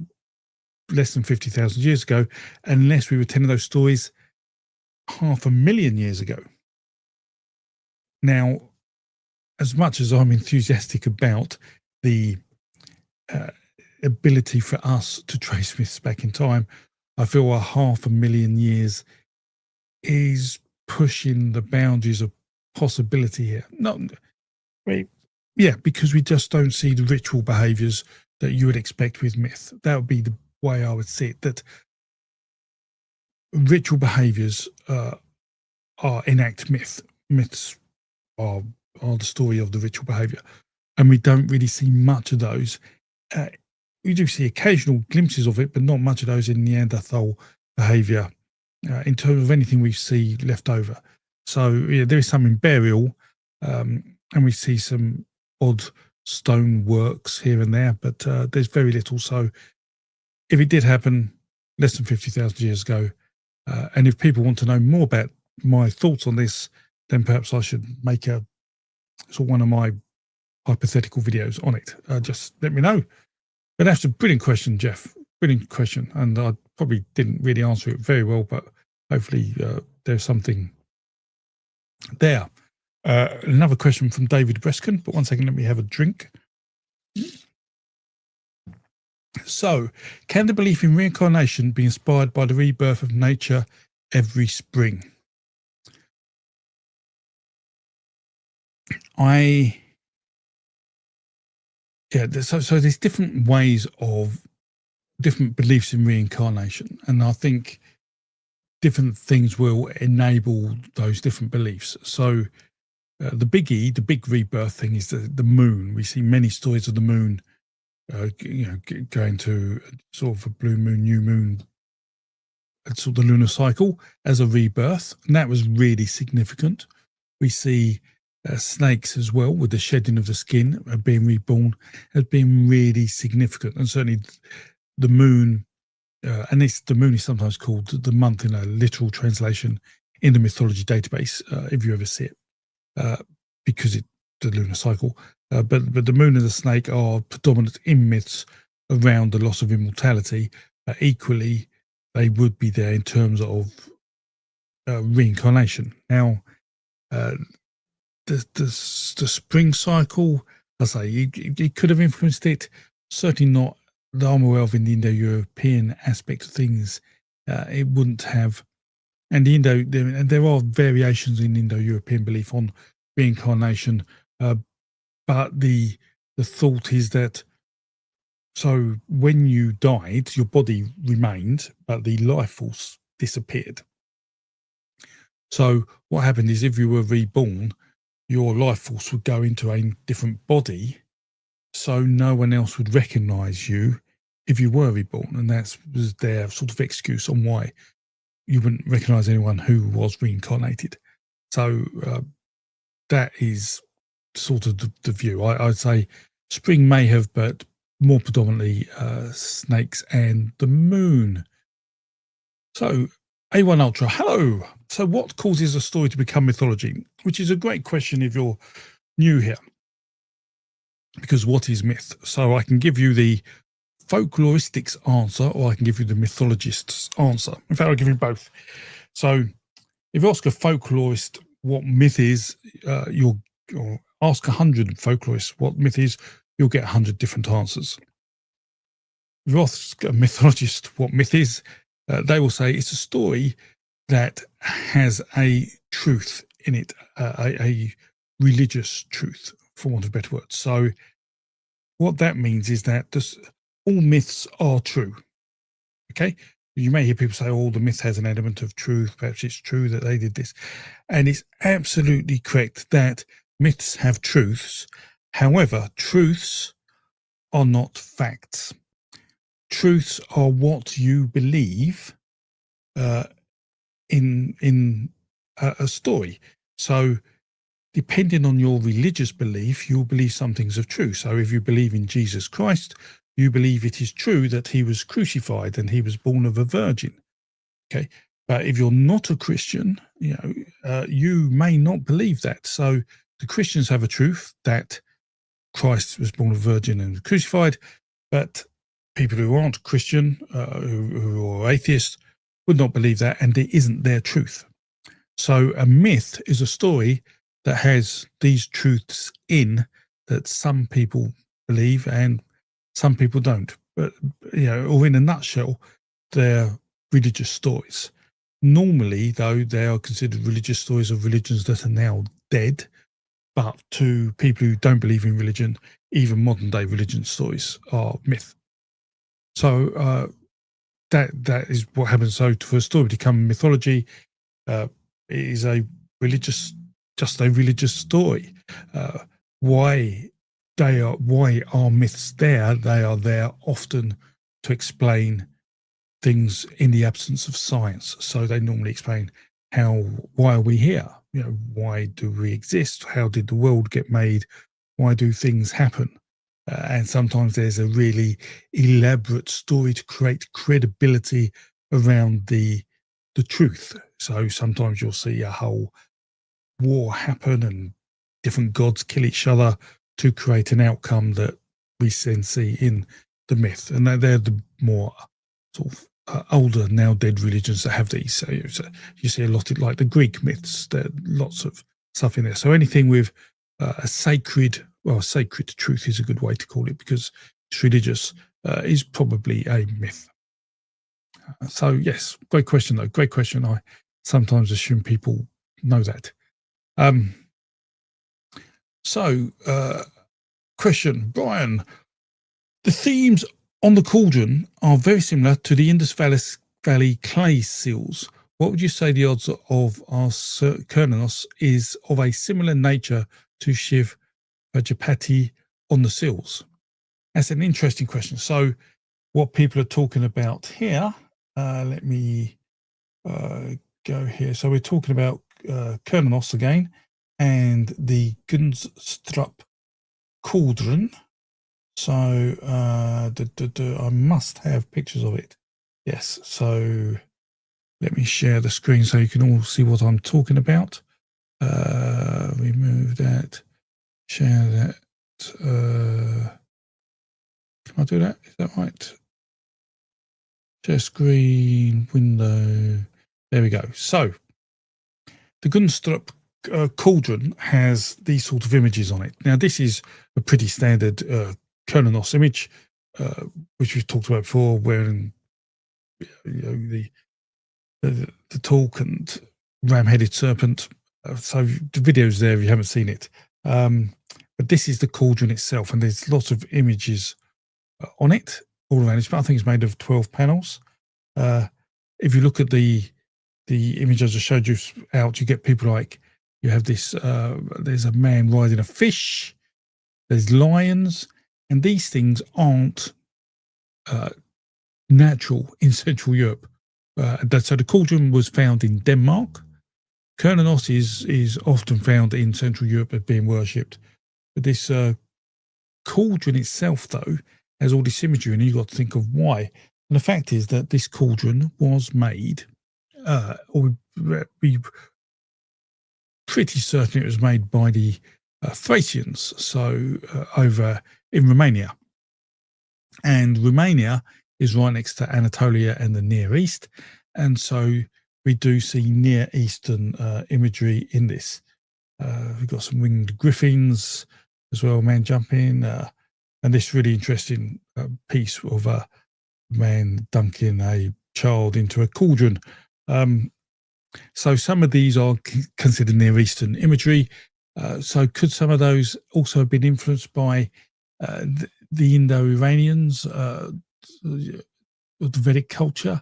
Speaker 1: less than 50,000 years ago, unless we were telling those stories 500,000 years ago. Now, as much as I'm enthusiastic about the ability for us to trace myths back in time, I feel 500,000 years is pushing the boundaries of possibility here. Because we just don't see the ritual behaviors that you would expect with myth. That would be the way I would see it, that ritual behaviors enact myth. Myths are the story of the ritual behavior, and we don't really see much of those. We do see occasional glimpses of it, but not much of those in Neanderthal behavior in terms of anything we see left over. So yeah, there is some in burial, and we see some odd stone works here and there, but there's very little. So if it did happen less than 50,000 years ago, and if people want to know more about my thoughts on this, then perhaps I should make one of my hypothetical videos on it. Just let me know. But that's a brilliant question, Jeff. Brilliant question. And I probably didn't really answer it very well, but hopefully there's something there. Another question from David Breskin, but one second, let me have a drink. So, can the belief in reincarnation be inspired by the rebirth of nature every spring? So there's different ways of different beliefs in reincarnation, and I think different things will enable those different beliefs. So the big rebirth thing is the moon. We see many stories of the moon, going to sort of a blue moon, new moon sort of the lunar cycle as a rebirth, and that was really significant. We see snakes as well, with the shedding of the skin, being reborn, has been really significant. And certainly the moon, and the moon is sometimes called the month in a literal translation in the mythology database, if you ever see it, because it's the lunar cycle. But the moon and the snake are predominant in myths around the loss of immortality. Equally, they would be there in terms of reincarnation. Now, the spring cycle, I say, it could have influenced it. Certainly not that I'm aware of in the Indo-European aspect of things. It wouldn't have. And there are variations in Indo-European belief on reincarnation, but the thought is that, so when you died, your body remained, but the life force disappeared. So what happened is, if you were reborn, your life force would go into a different body, so no one else would recognize you if you were reborn. And that was their sort of excuse on why you wouldn't recognize anyone who was reincarnated. So that is sort of the view. I'd say spring may have, but more predominantly snakes and the moon. So A1 Ultra, hello. So what causes a story to become mythology? Which is a great question if you're new here, because what is myth? So I can give you the folkloristics answer, or I can give you the mythologist's answer. In fact, I'll give you both. So if you ask a folklorist what myth is, or ask 100 folklorists what myth is, you'll get 100 different answers. If you ask a mythologist what myth is, they will say it's a story that has a truth in it, a religious truth, for want of a better word. So what that means is that all myths are true. Okay, you may hear people say, "Oh, the myth has an element of truth. Perhaps it's true that they did this," and it's absolutely correct that myths have truths. However, truths are not facts. Truths are what you believe in a story. So depending on your religious belief, you'll believe some things are true. So if you believe in Jesus Christ, you believe it is true that he was crucified and he was born of a virgin. Okay. But if you're not a Christian, you may not believe that. So the Christians have a truth that Christ was born of a virgin and crucified, but people who aren't Christian, who are atheists, would not believe that, and it isn't their truth. So a myth is a story that has these truths in that some people believe and some people don't. But, or in a nutshell, they're religious stories. Normally, though, they are considered religious stories of religions that are now dead. But to people who don't believe in religion, even modern day religion stories are myth. So that is what happens. So for a story to become mythology, it is just a religious story. Why are myths there? They are there often to explain things in the absence of science. So they normally explain why are we here? Why do we exist? How did the world get made? Why do things happen? And sometimes there's a really elaborate story to create credibility around the truth. So sometimes you'll see a whole war happen and different gods kill each other to create an outcome that we then see in the myth. And they're the more sort of older, now dead religions that have these. So you see a lot like the Greek myths. There are lots of stuff in there. So anything with a sacred truth is a good way to call it, because it's religious, is probably a myth. So yes, great question though. Great question. I sometimes assume people know that. Question, Brian. The themes on the cauldron are very similar to the Indus Valley clay seals. What would you say the odds of our Cernunnos is of a similar nature to Shiv Rajapati on the seals? That's an interesting question. So what people are talking about here, let me go here. So we're talking about Cernunnos again, and the Gunstrup cauldron. So I must have pictures of it. Yes. So let me share the screen so you can all see what I'm talking about. Remove that. Share that. Can I do that? Is that right? Share screen, window. There we go. So the Gunstrup cauldron has these sort of images on it. Now, this is a pretty standard Cernunnos image, which we've talked about before, wearing the talk and ram-headed serpent. So the video's there if you haven't seen it. But this is the cauldron itself, and there's lots of images on it all around it. But I think it's made of 12 panels. If you look at the image I just showed you out, you get people like, you have this, there's a man riding a fish, there's lions, and these things aren't natural in Central Europe. So the cauldron was found in Denmark. Cernunnos is often found in Central Europe as being worshipped. But this cauldron itself, though, has all this imagery, and you've got to think of why. And the fact is that this cauldron was made, or we pretty certain it was made by the Thracians, so over in Romania. And Romania is right next to Anatolia and the Near East, and so we do see Near Eastern imagery in this. We've got some winged griffins as well, man jumping, and this really interesting piece of a man dunking a child into a cauldron. So some of these are considered Near Eastern imagery. So could some of those also have been influenced by the Indo-Iranians, the Vedic culture?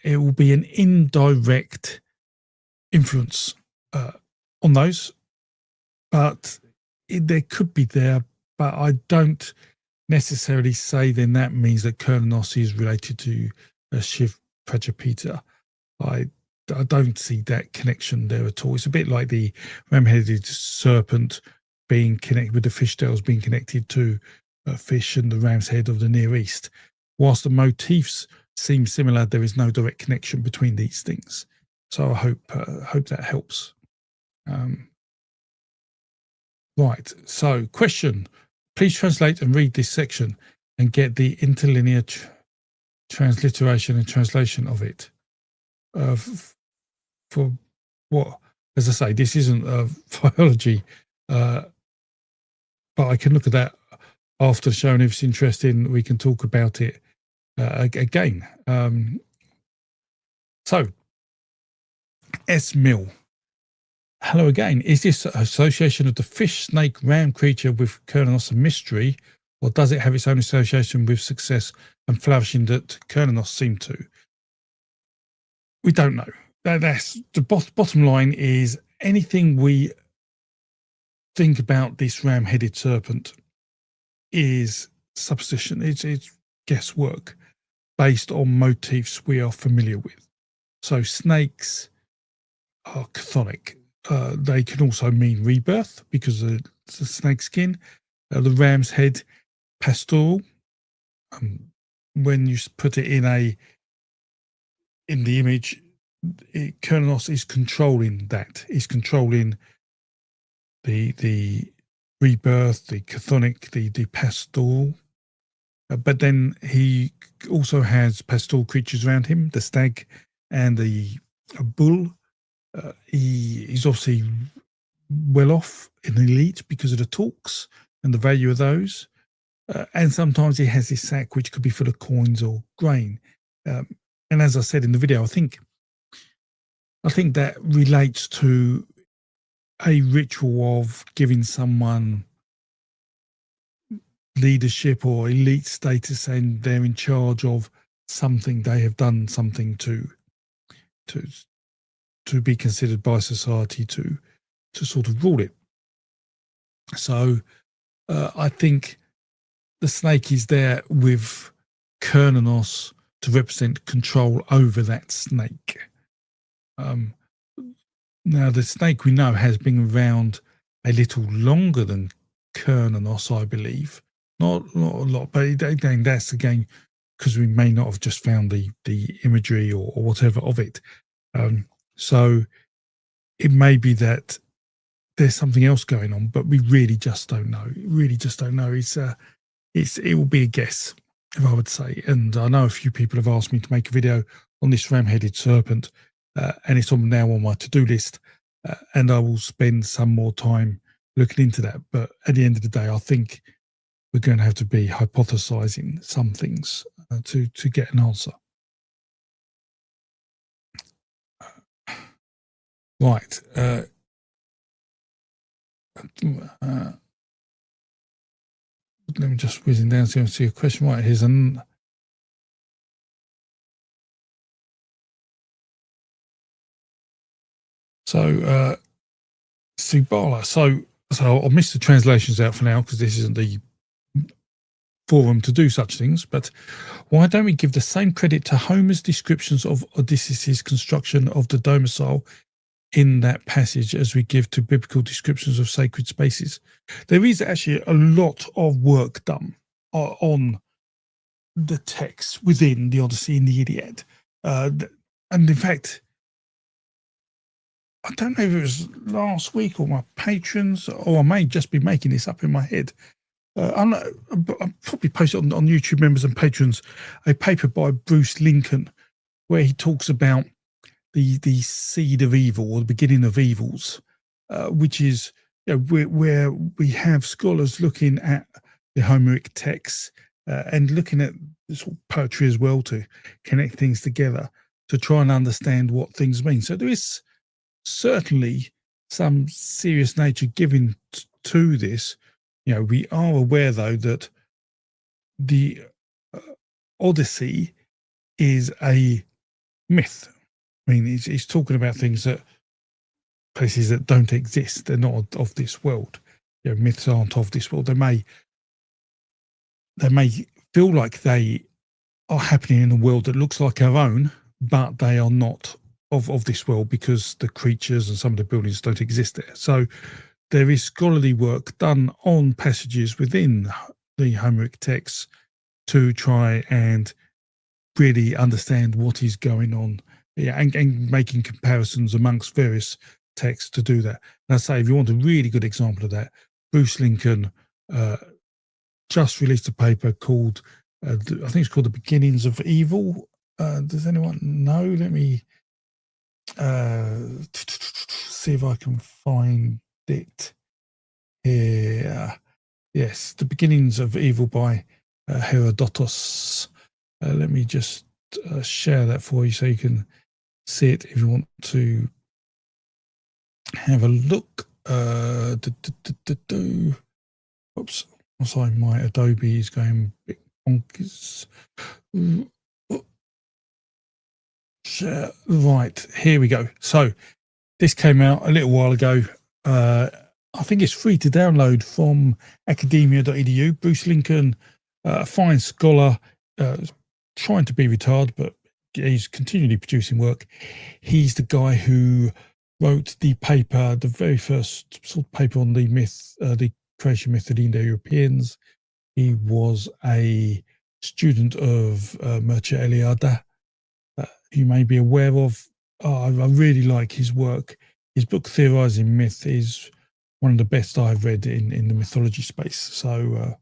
Speaker 1: It will be an indirect influence on those, but there could be there, but I don't necessarily say then that means that Cernunnos is related to Shiv Prajapita. I don't see that connection there at all. It's a bit like the ram-headed serpent being connected with the fishtails being connected to fish and the ram's head of the Near East. Whilst the motifs seem similar, there is no direct connection between these things. So I hope that helps. Right. So, question: please translate and read this section and get the interlinear transliteration and translation of it. For what? As I say, this isn't biology, but I can look at that after the show, and if it's interesting, we can talk about it again. So, S. Mill. Hello again. Is this association of the fish, snake, ram creature with Cernunnos a mystery, or does it have its own association with success and flourishing that Cernunnos seemed to? We don't know. That's the bottom line. Is anything we think about this ram-headed serpent is supposition. It's guesswork based on motifs we are familiar with. So snakes are chthonic. They can also mean rebirth because of the snake skin. The ram's head, pastoral. When you put it in the image, Cernunnos is controlling that. He's controlling the rebirth, the chthonic, the pastoral. But then he also has pastoral creatures around him, the stag and the bull. He's obviously well off in elite because of the talks and the value of those. And sometimes he has this sack which could be full of coins or grain. And as I said in the video, I think that relates to a ritual of giving someone leadership or elite status, and they're in charge of something. They have done something to be considered by society to sort of rule it. So I think the snake is there with Cernunnos to represent control over that snake. Now, the snake we know has been around a little longer than Cernunnos, I believe. Not a lot, but again, that's again because we may not have just found the imagery or whatever of it. So it may be that there's something else going on, but we really just don't know. Really just don't know. It will be a guess, if I would say. And I know a few people have asked me to make a video on this ram-headed serpent, and it's now on my to-do list, and I will spend some more time looking into that. But at the end of the day, I think we're going to have to be hypothesizing some things to get an answer. Right. Let me just whizzing down so you can see a question. Right, here's an. So, Subala. So I'll miss the translations out for now because this isn't the forum to do such things. But why don't we give the same credit to Homer's descriptions of Odysseus' construction of the domicile in that passage as we give to biblical descriptions of sacred spaces? There is actually a lot of work done on the text within the Odyssey and the Iliad. And in fact, I don't know if it was last week or my patrons, or I may just be making this up in my head. I'll probably post it on YouTube members and patrons, a paper by Bruce Lincoln where he talks about the seed of evil or the beginning of evils, which is where we have scholars looking at the Homeric texts and looking at sort of poetry as well to connect things together to try and understand what things mean. So there is certainly some serious nature given to this. We are aware, though, that the Odyssey is a myth. I mean, he's talking about places that don't exist. They're not of this world. Myths aren't of this world. They may feel like they are happening in a world that looks like our own, but they are not of this world because the creatures and some of the buildings don't exist there. So there is scholarly work done on passages within the Homeric texts to try and really understand what is going on, and making comparisons amongst various texts to do that. And I say, if you want a really good example of that, Bruce Lincoln just released a paper called, I think it's called The Beginnings of Evil. Does anyone know? Let me see if I can find it here. Yes, The Beginnings of Evil by Herodotus. Let me just share that for you so you can see it if you want to have a look. Oops, I'm sorry, my Adobe is going a bit bonkers. Share. Right, here we go. So this came out a little while ago. I think it's free to download from academia.edu. Bruce Lincoln, a fine scholar, trying to be retired, but he's continually producing work. He's the guy who wrote the paper, the very first sort of paper on the myth, the creation myth of the Indo-Europeans. He was a student of Mircea Eliade, you may be aware of. I really like his work. His book Theorizing Myth is one of the best I've read in the mythology space. So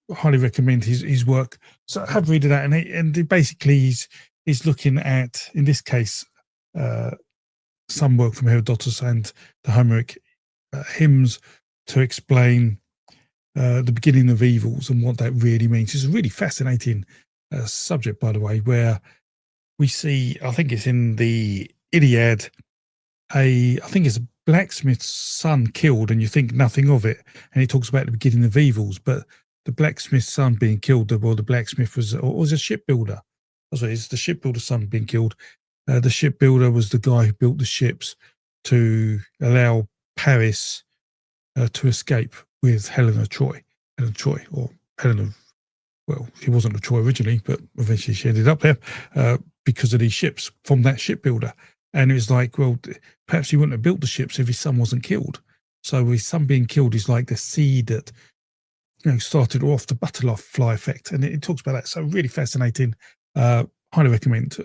Speaker 1: I highly recommend his work. So I have read that, and basically he's looking at, in this case, some work from Herodotus and the Homeric hymns to explain the beginning of evils and what that really means. It's a really fascinating subject, by the way, where we see, I think it's in the Iliad, I think it's a blacksmith's son killed, and you think nothing of it, and it talks about the beginning of evils, but the blacksmith's son being killed, well, the blacksmith was a shipbuilder. That's what it is, the shipbuilder's son being killed. The shipbuilder was the guy who built the ships to allow Paris to escape with Helen of Troy, or Helen of well, she wasn't at Troy originally, but eventually she ended up there because of these ships from that shipbuilder. And it was like, well, perhaps he wouldn't have built the ships if his son wasn't killed. So his son being killed is like the seed that, started off the butterfly effect. And it talks about that. So really fascinating. Highly recommend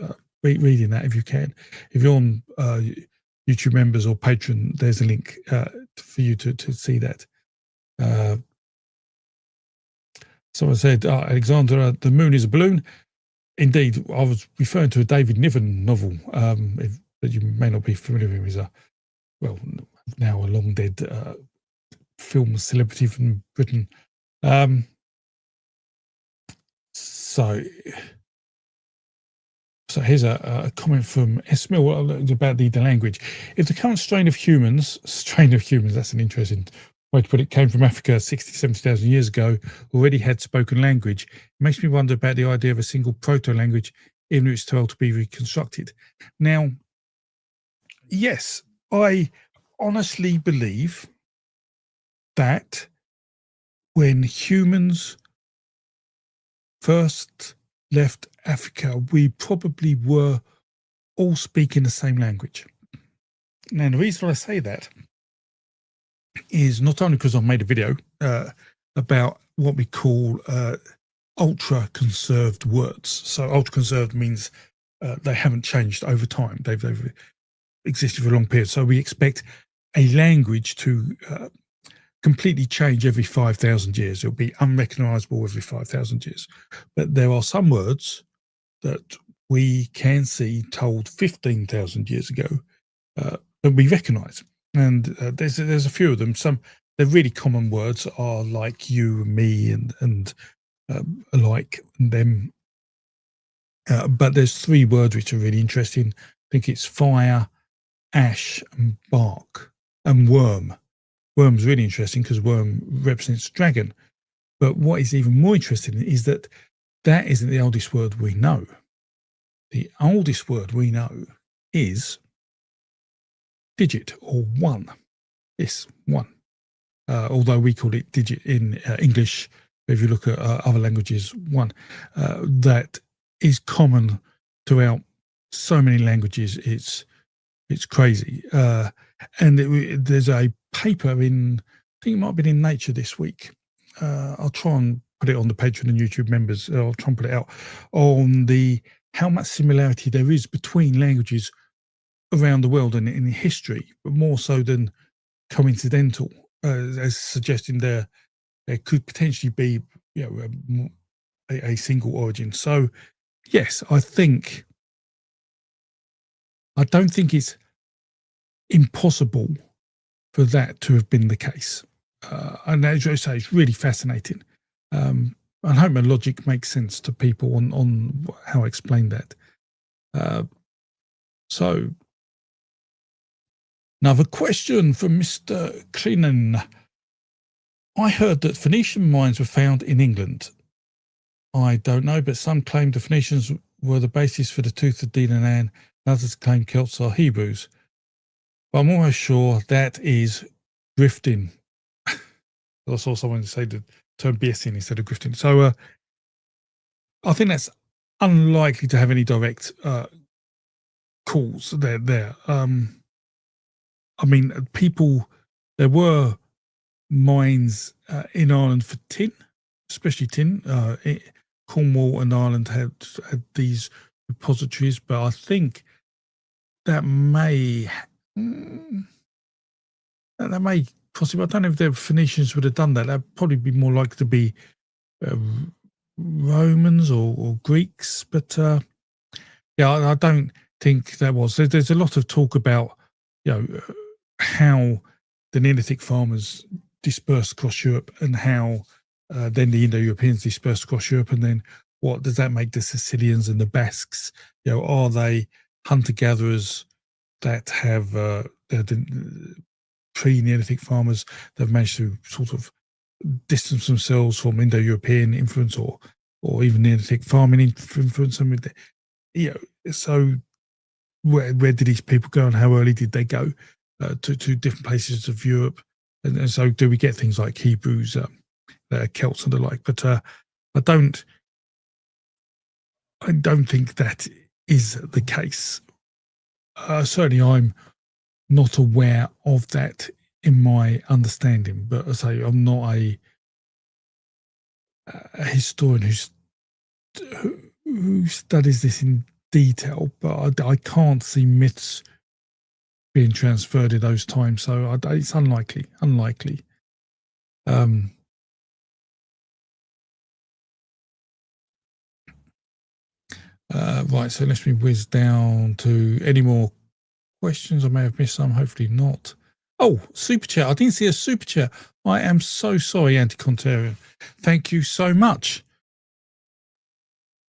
Speaker 1: reading that if you can. If you're on YouTube members or Patreon, there's a link for you to see that. Someone said, Alexander, the moon is a balloon. Indeed, I was referring to a David Niven novel that you may not be familiar with. He's now a long dead film celebrity from Britain. So here's a comment from S. Mill about the language. If the current strain of humans, that's an interesting way to put it, came from Africa 60, 70,000 years ago, already had spoken language, it makes me wonder about the idea of a single proto-language, even if it's too old to be reconstructed. Now, yes, I honestly believe that when humans first left Africa, we probably were all speaking the same language. Now, the reason I say that is not only because I've made a video about what we call ultra-conserved words. So ultra-conserved means they haven't changed over time. They've existed for a long period. So we expect a language to completely change every 5,000 years. It'll be unrecognizable every 5,000 years. But there are some words that we can see told 15,000 years ago that we recognize. And there's a few of them. Some they're really common words are like you, me, and alike, and them. But there's three words which are really interesting. I think it's fire, ash, and bark, and worm. Worm's really interesting because worm represents dragon. But what is even more interesting is that isn't the oldest word we know. The oldest word we know is digit or one. Yes, one. Although we call it digit in English, if you look at other languages, one. That is common throughout so many languages. It's crazy. And there's a paper in, I think it might have been in Nature this week. I'll try and put it on the Patreon and YouTube members. I'll try and put it out on how much similarity there is between languages around the world and in history, but more so than coincidental, as suggesting there could potentially be a single origin. So yes, I don't think it's impossible for that to have been the case. And as I say, it's really fascinating. I hope my logic makes sense to people on how I explain that. So, another question from Mr. Klinen. I heard that Phoenician mines were found in England. I don't know, but some claim the Phoenicians were the basis for the Tooth of Dinaan, and others claim Celts are Hebrews. But I'm almost sure that is grifting. I saw someone say the term BSing instead of grifting. So I think that's unlikely to have any direct calls there. I mean, there were mines in Ireland for tin, especially tin. Cornwall and Ireland had these repositories, but I think that may possibly, I don't know if the Phoenicians would have done that. That'd probably be more likely to be Romans or Greeks, but I don't think that was. There's a lot of talk about how the Neolithic farmers dispersed across Europe and how then the Indo-Europeans dispersed across Europe, and then what does that make the Sicilians and the Basques? Are they hunter-gatherers that have the pre-Neolithic farmers that have managed to sort of distance themselves from Indo-European influence or even Neolithic farming influence? I mean, so where did these people go, and how early did they go to different places of Europe? And so do we get things like Hebrews, Celts and the like? But I don't I don't think that is the case. Certainly, I'm not aware of that in my understanding. But as I say, I'm not a historian who studies this in detail. But I can't see myths being transferred in those times, so it's unlikely. Right, so let me whiz down to any more questions. I may have missed some, hopefully not. Oh, super chat. I didn't see a super chat. I am so sorry, Anti-Contrarian. Thank you so much.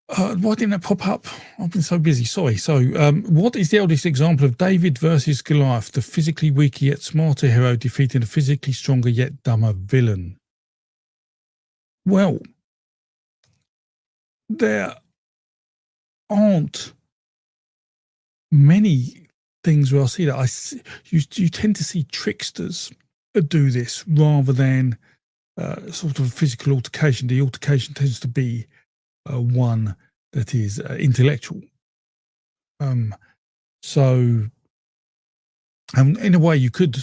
Speaker 1: Why didn't that pop up? I've been so busy. Sorry. So, what is the oldest example of David versus Goliath, the physically weaker yet smarter hero defeating a physically stronger yet dumber villain? Well, there aren't many things where I see that. You tend to see tricksters do this rather than sort of a physical altercation. The altercation tends to be one that is intellectual. So, in a way, you could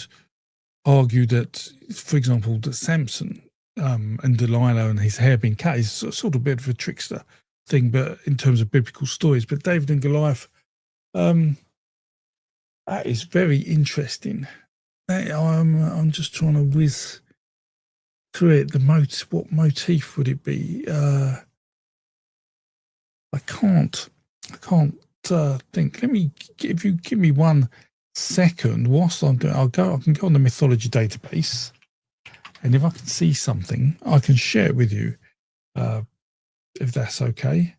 Speaker 1: argue that, for example, that Samson and Delilah and his hair being cut is sort of a bit of a trickster thing, but in terms of biblical stories. But David and Goliath, that is very interesting. I'm just trying to whiz through it. What motif would it be? I can't think. If you give me 1 second, whilst I'm doing, I can go on the mythology database, and if I can see something, I can share it with you, if that's okay.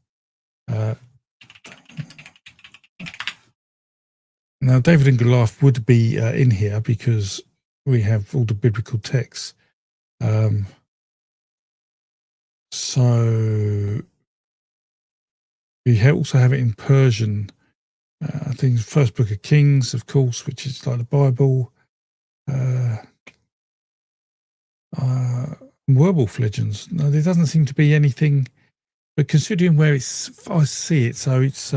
Speaker 1: Now, David and Goliath would be in here because we have all the biblical texts. So we also have it in Persian. I think first book of Kings, of course, which is like the Bible. Werewolf legends. No, there doesn't seem to be anything. But considering where I see it, so it's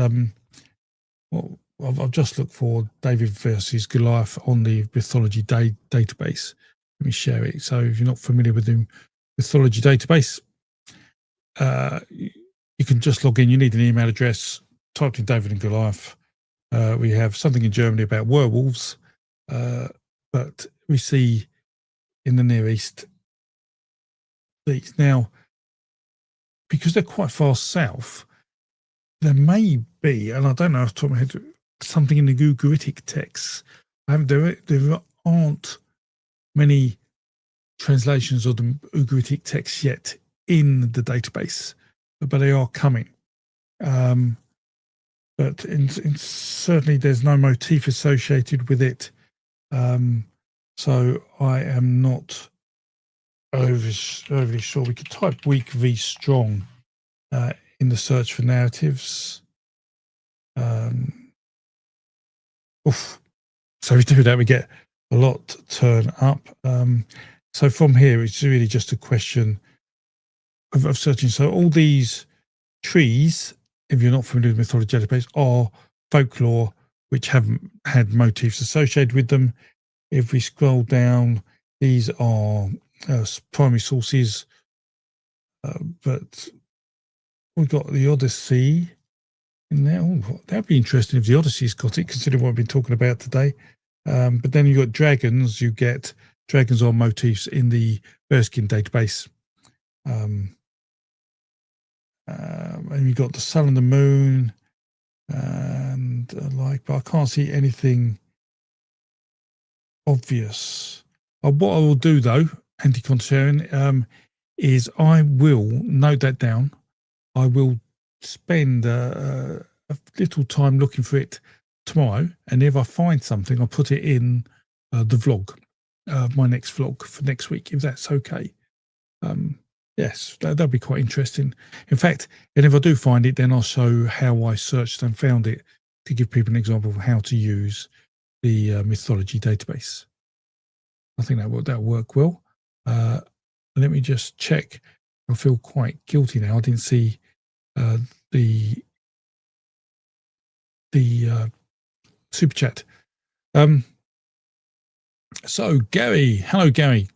Speaker 1: well, I've just looked for David versus Goliath on the mythology database. Let me share it. So if you're not familiar with the mythology database, you can just log in. You need an email address. Type in David and Goliath. We have something in Germany about werewolves, but we see in the Near East these. Now, because they're quite far south, there may be, and I don't know off the top of my head, something in the Ugaritic texts. There aren't many translations of the Ugaritic texts yet in the database, but they are coming. But certainly there's no motif associated with it. So I am not overly sure. We could type weak v strong in the search for narratives. So we do that, we get a lot turn up. So from here, it's really just a question of searching. So all these trees, if you're not familiar with mythology database, are folklore which haven't had motifs associated with them. If we scroll down, these are primary sources, but we've got the Odyssey in there. Oh, that'd be interesting if the Odyssey's got it, considering what we've been talking about today. But then you've got dragons. You get dragons are motifs in the Erskine database. And you've got the sun and the moon and but I can't see anything obvious. What I will do, though, Anti-Contrarian, is I will note that down. I will spend a little time looking for it tomorrow, and if I find something, I'll put it in the vlog, my next vlog for next week, if that's okay. Yes, that'll be quite interesting. In fact, and if I do find it, then I'll show how I searched and found it to give people an example of how to use the mythology database. I think that'll work well. Let me just check. I feel quite guilty now. I didn't see the the super chat. So Gary, hello Gary.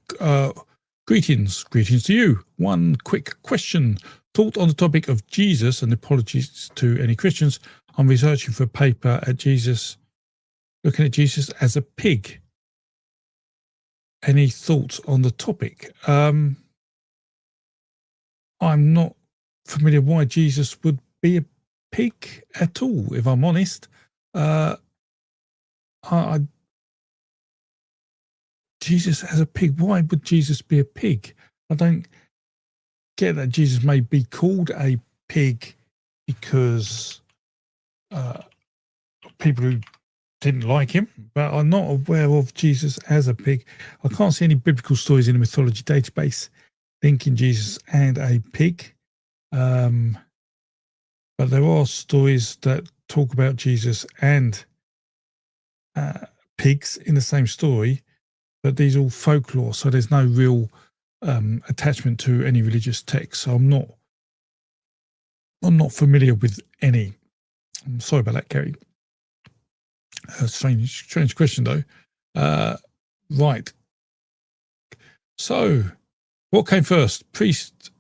Speaker 1: Greetings to you. One quick question. Thought on the topic of Jesus, and apologies to any Christians. I'm researching for a paper at Jesus, looking at Jesus as a pig. Any thoughts on the topic? I'm not familiar why Jesus would be a pig at all, if I'm honest. Jesus as a pig. Why would Jesus be a pig? I don't get that Jesus may be called a pig because people who didn't like him, but I'm not aware of Jesus as a pig. I can't see any biblical stories in the mythology database linking Jesus and a pig. But there are stories that talk about Jesus and pigs in the same story, but these are all folklore, so there's no real attachment to any religious text. So I'm not familiar with any. I'm sorry about that, Gary. Strange question though. Right. So, what came first, priest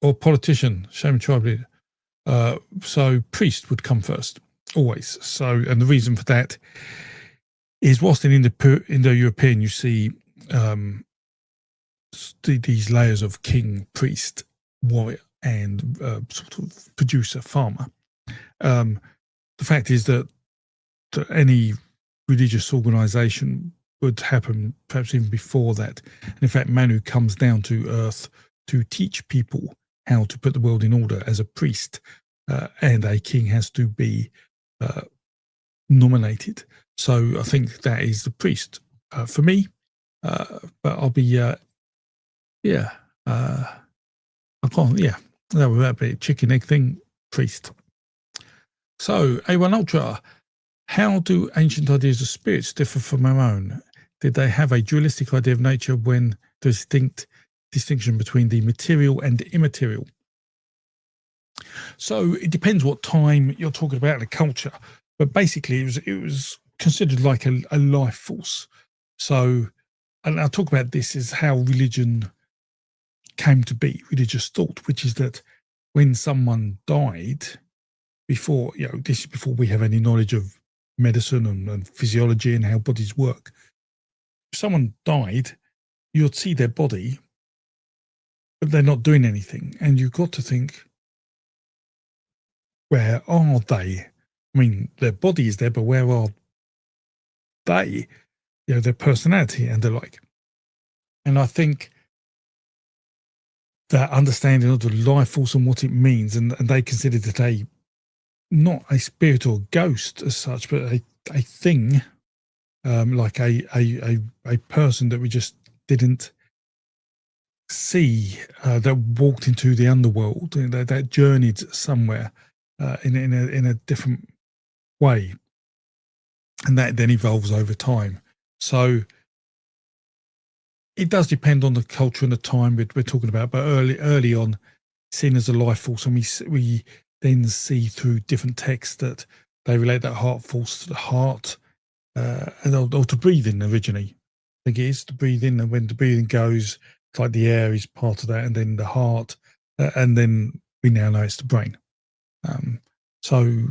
Speaker 1: or politician? Shaman tribe leader. So priest would come first, always. So, and the reason for that is, whilst in Indo-European you see these layers of king, priest, warrior, and sort of producer, farmer. The fact is that any religious organisation would happen perhaps even before that. And in fact, Manu comes down to earth to teach people how to put the world in order as a priest, and a king has to be nominated. So I think that is the priest for me. But I'll be, I can't, that would be a chicken egg thing, priest. So A1 Ultra, how do ancient ideas of spirits differ from our own? Did they have a dualistic idea of nature when the distinction between the material and immaterial? So it depends what time you're talking about in the culture, but basically it was considered like a life force. So, and I'll talk about this as how religion came to be, religious thought, which is that when someone died, before, this is before we have any knowledge of medicine and physiology and how bodies work. If someone died, you'd see their body, but they're not doing anything. And you've got to think, where are they? I mean, their body is there, but where are they? Their personality and the like. And I think that understanding of the life force and what it means, and they considered it not a spirit or ghost as such, but a thing, like a person that we just didn't see, that walked into the underworld, that journeyed somewhere in a different way, and that then evolves over time. So it does depend on the culture and the time we're talking about, but early on, seen as a life force, and we then see through different texts that they relate that heart force to the heart, or to breathing originally. I think it is to breathe in, and when the breathing goes, it's like the air is part of that, and then the heart, and then we now know it's the brain. So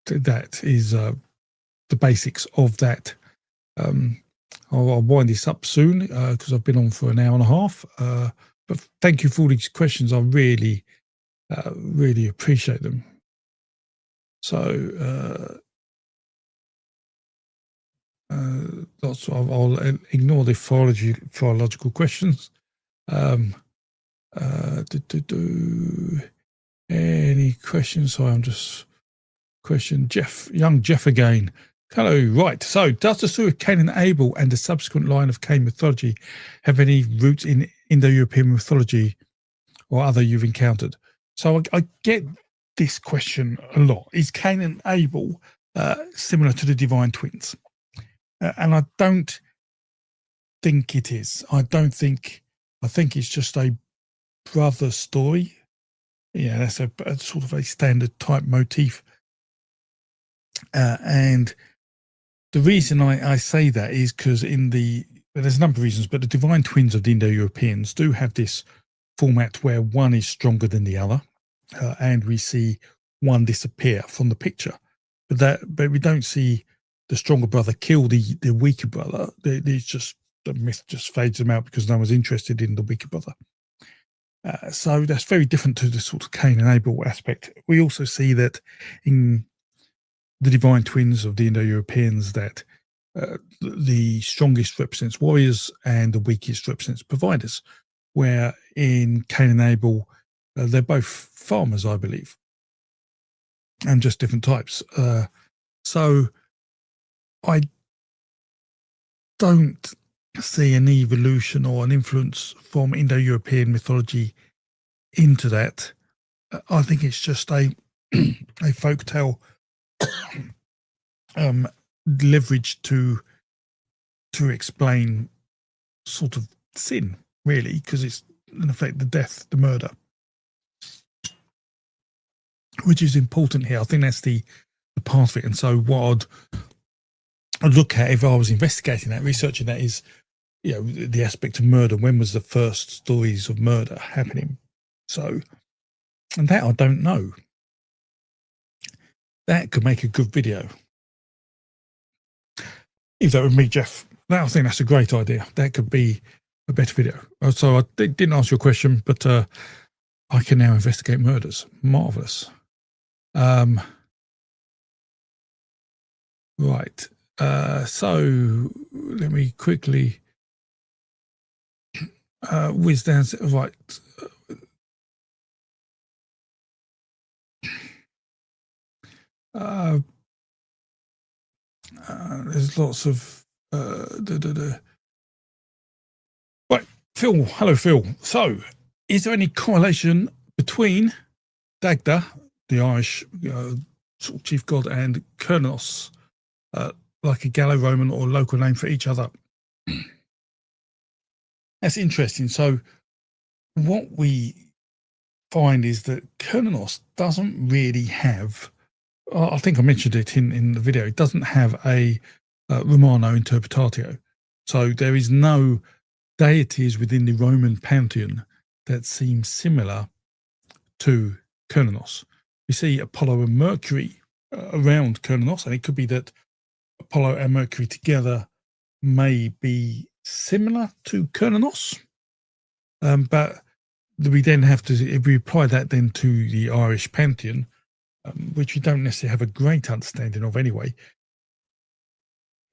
Speaker 1: that is the basics of that. I'll wind this up soon because I've been on for an hour and a half. But thank you for all these questions. I really appreciate them. So I'll ignore the philological questions. Any questions? So I'm just question young Jeff again. Hello, right. So does the story of Cain and Abel and the subsequent line of Cain mythology have any roots in Indo-European mythology or other you've encountered? So I get this question a lot. Is Cain and Abel similar to the divine twins? And I don't think it is. I think it's just a brother story. Yeah, that's a sort of a standard type motif And the reason I say that is because there's a number of reasons, but the divine twins of the Indo-Europeans do have this format where one is stronger than the other, and we see one disappear from the picture, but we don't see the stronger brother kill the weaker brother. The myth just fades them out because no one's interested in the weaker brother. So that's very different to the sort of Cain and Abel aspect. We also see that in the divine twins of the Indo-Europeans that the strongest represents warriors and the weakest represents providers, where in Cain and Abel, they're both farmers, I believe, and just different types. So I don't see an evolution or an influence from Indo-European mythology into that. I think it's just a folktale leveraged to explain sort of sin, really, because it's in effect the death, the murder, which is important here. I think that's the part of it. And so what I'd look at if I was investigating that, researching that, is the aspect of murder. When was the first stories of murder happening? So, and that I don't know. That could make a good video. If that was me, Jeff, I think that's a great idea. That could be a better video. So I didn't answer your question, but I can now investigate murders. Marvelous. Right. So let me quickly whiz down. Right. There's lots of right. Phil, hello, Phil. So, is there any correlation between Dagda, the Irish sort of chief god, and Cernunnos, like a Gallo-Roman or local name for each other? That's interesting. So, what we find is that Cernunnos doesn't really have, I think I mentioned it in the video, it doesn't have a Romano interpretatio. So there is no deities within the Roman pantheon that seem similar to Cernunnos. We see Apollo and Mercury around Cernunnos, and it could be that Apollo and Mercury together may be similar to Cernunnos, but we then have to, if we apply that then to the Irish pantheon, which we don't necessarily have a great understanding of anyway,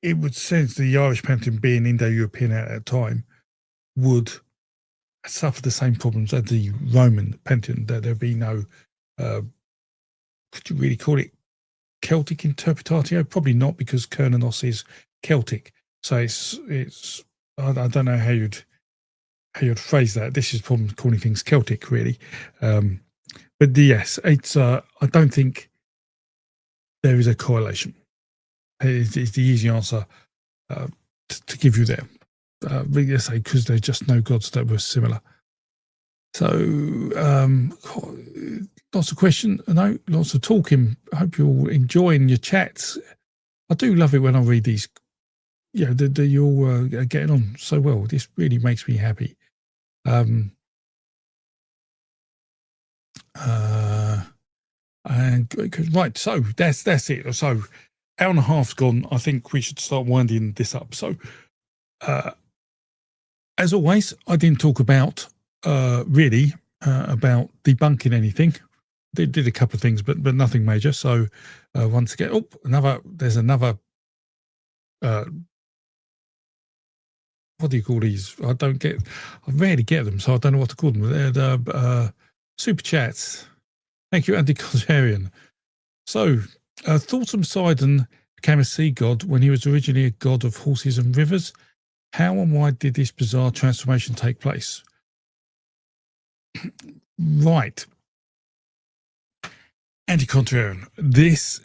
Speaker 1: it would sense the Irish pantheon, being Indo-European at that time, would suffer the same problems as the Roman pantheon. There'd be no, could you really call it Celtic interpretatio? Probably not, because Cernunnos is Celtic. So it's I don't know how you'd phrase that. This is problem calling things Celtic, really. But yes, it's I don't think there is a correlation. It's the easy answer to give you there. Because there's just no gods that were similar. So lots of questions, lots of talking. I hope you're all enjoying your chats. I do love it when I read these. You're all getting on so well. This really makes me happy. And right, so that's it. So hour and a half's gone. I think we should start winding this up. So as always, I didn't talk about really about debunking anything. They did a couple of things, but nothing major. So once again, there's another what do you call these? I rarely get them, so I don't know what to call them. They're the super chats. Thank you, Andy Kozarian. So, thoughts from Poseidon became a sea god when he was originally a god of horses and rivers. How and why did this bizarre transformation take place? Right. Anti-contrarian. This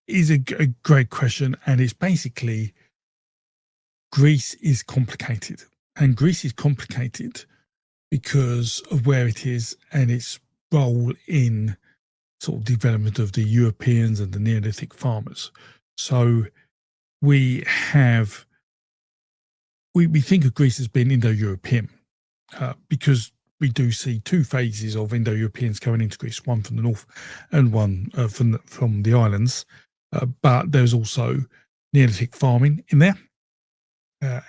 Speaker 1: is a great question, and it's basically Greece is complicated. And Greece is complicated because of where it is and its role in sort of development of the Europeans and the Neolithic farmers. So we think of Greece as being Indo-European because we do see two phases of Indo-Europeans coming into Greece, one from the north and one from the islands. But there's also Neolithic farming in there,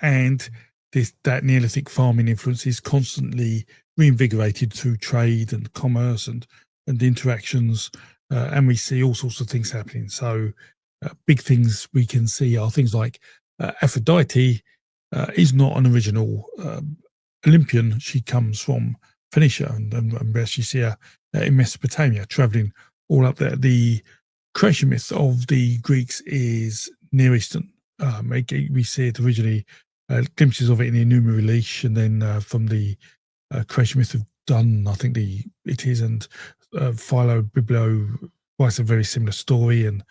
Speaker 1: and that Neolithic farming influence is constantly reinvigorated through trade and commerce and interactions, and we see all sorts of things happening. So big things we can see are things like Aphrodite is not an original Olympian. She comes from Phoenicia, and where you see her in Mesopotamia, traveling all up there. The creation myth of the Greeks is Near Eastern. We see it originally, glimpses of it in the Enuma Elish, and then from the creation myth of Dun, I think it is, and Philo, Biblo writes a very similar story, and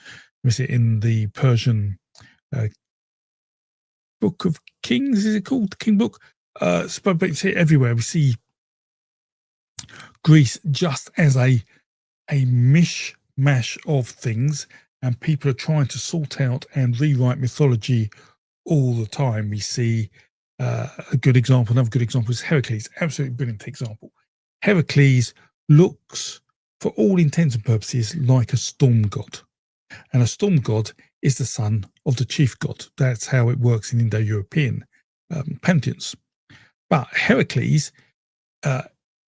Speaker 1: we see it in the Persian Book of Kings. Is it called the King Book? But we see it everywhere. We see Greece just as a mishmash of things, and people are trying to sort out and rewrite mythology all the time. We see a good example, another good example is Heracles. Absolutely brilliant example. Heracles looks, for all intents and purposes, like a storm god. And a storm god is the son of the chief god. That's how it works in Indo-European pantheons. But Heracles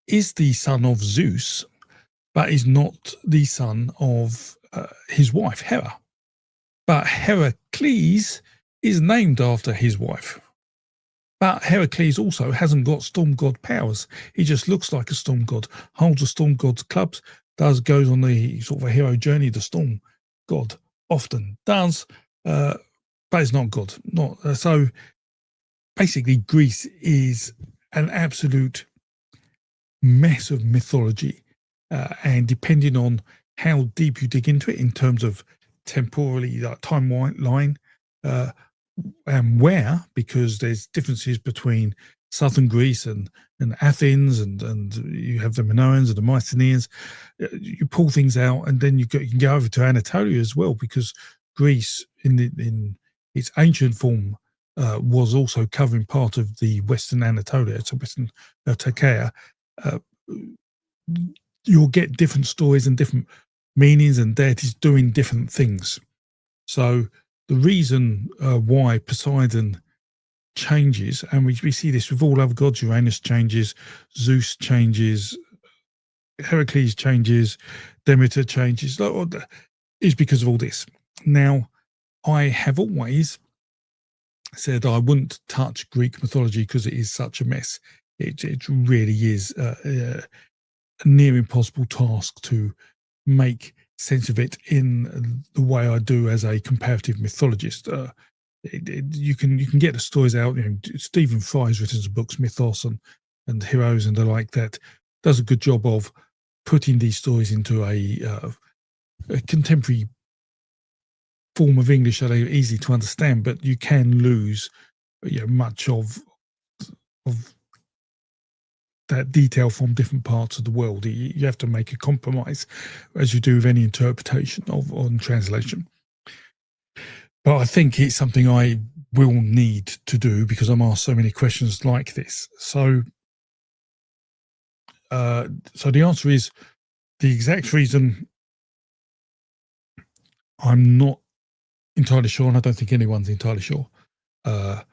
Speaker 1: is the son of Zeus, but is not the son of his wife, Hera. But Heracles is named after his wife. But Heracles also hasn't got storm god powers. He just looks like a storm god, holds a storm god's clubs, goes on the sort of a hero journey the storm god often does, but it's not God. So basically, Greece is an absolute mess of mythology, and depending on how deep you dig into it in terms of temporally, timeline, and where, because there's differences between southern Greece and Athens, and you have the Minoans and the Mycenaeans. You pull things out, and then you can go over to Anatolia as well, because Greece in its ancient form was also covering part of the Western Anatolia, so Western Turkey. You'll get different stories and different meanings and deities doing different things. So the reason why Poseidon changes, and we see this with all other gods, Uranus changes, Zeus changes, Heracles changes, Demeter changes, is because of all this. Now, I have always said I wouldn't touch Greek mythology because it is such a mess. It really is a near impossible task to make sense of it in the way I do as a comparative mythologist. You can get the stories out. Stephen Fry's written some books, Mythos and Heroes and the like, that does a good job of putting these stories into a contemporary form of English that are easy to understand, but you can lose much of that detail from different parts of the world. You have to make a compromise, as you do with any interpretation on translation. But I think it's something I will need to do because I'm asked so many questions like this. So the answer is, the exact reason I'm not entirely sure, and I don't think anyone's entirely sure. A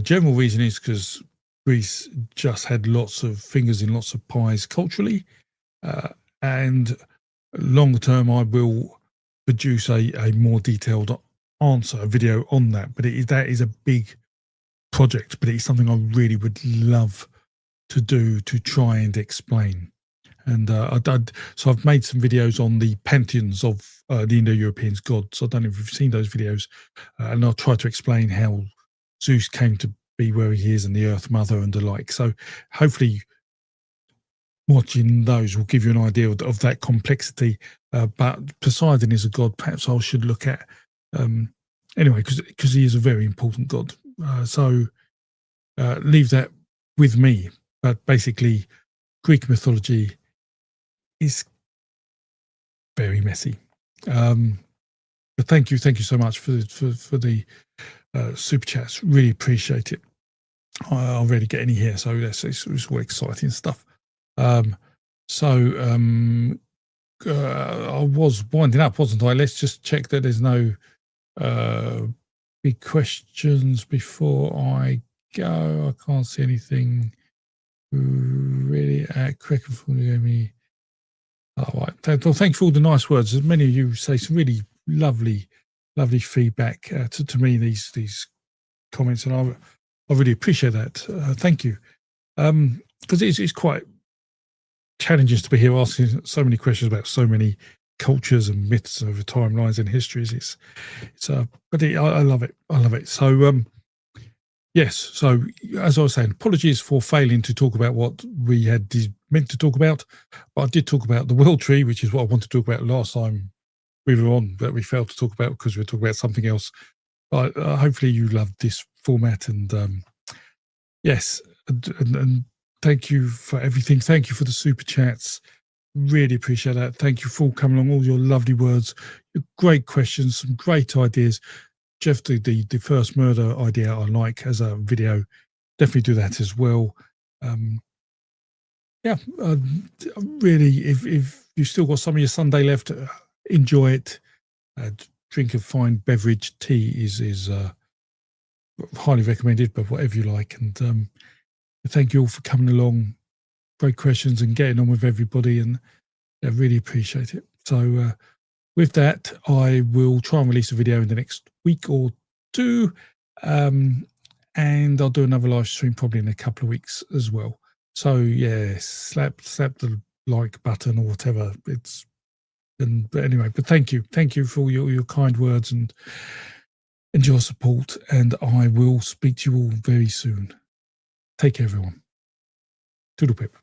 Speaker 1: general reason is because Greece just had lots of fingers in lots of pies culturally, and long term I will produce a more detailed answer, a video on that. But that is a big project, but it's something I really would love to do, to try and explain. And so I've made some videos on the pantheons of the Indo-Europeans gods. I don't know if you've seen those videos, and I'll try to explain how Zeus came to be where he is, and the Earth Mother and the like. So hopefully watching those will give you an idea of that complexity. But Poseidon is a god perhaps I should look at anyway, because he is a very important god. So leave that with me. But basically, Greek mythology is very messy. But thank you so much for the super chats. Really appreciate it. I already get any here, so it's all exciting stuff. I was winding up, wasn't I? Let's just check that there's no big questions before I go. I can't see anything really quick before you gave me. All right. Well, thank you for all the nice words. As many of you say some really lovely feedback to me, these comments, and I really appreciate that. Thank you. Because it's quite challenging to be here asking so many questions about so many cultures and myths over timelines and histories. But I love it. I love it. So yes. So as I was saying, apologies for failing to talk about what we had meant to talk about, but I did talk about the world tree, which is what I wanted to talk about last time we were on, that we failed to talk about because we were talking about something else. But hopefully you loved this format, and yes, and thank you for everything. Thank you for the super chats. Really appreciate that. Thank you for coming along, all your lovely words, your great questions, some great ideas. Jeff, the first murder idea I like as a video. Definitely do that as well. Really, if you've still got some of your Sunday left, enjoy it. Drink a fine beverage. Tea is highly recommended, but whatever you like. And thank you all for coming along. Great questions and getting on with everybody, and I really appreciate it. So with that, I will try and release a video in the next week or two, and I'll do another live stream probably in a couple of weeks as well. So yeah, slap the like button or whatever. But anyway, but thank you for all your kind words and your support, and I will speak to you all very soon. Take care, everyone. Toodle pip.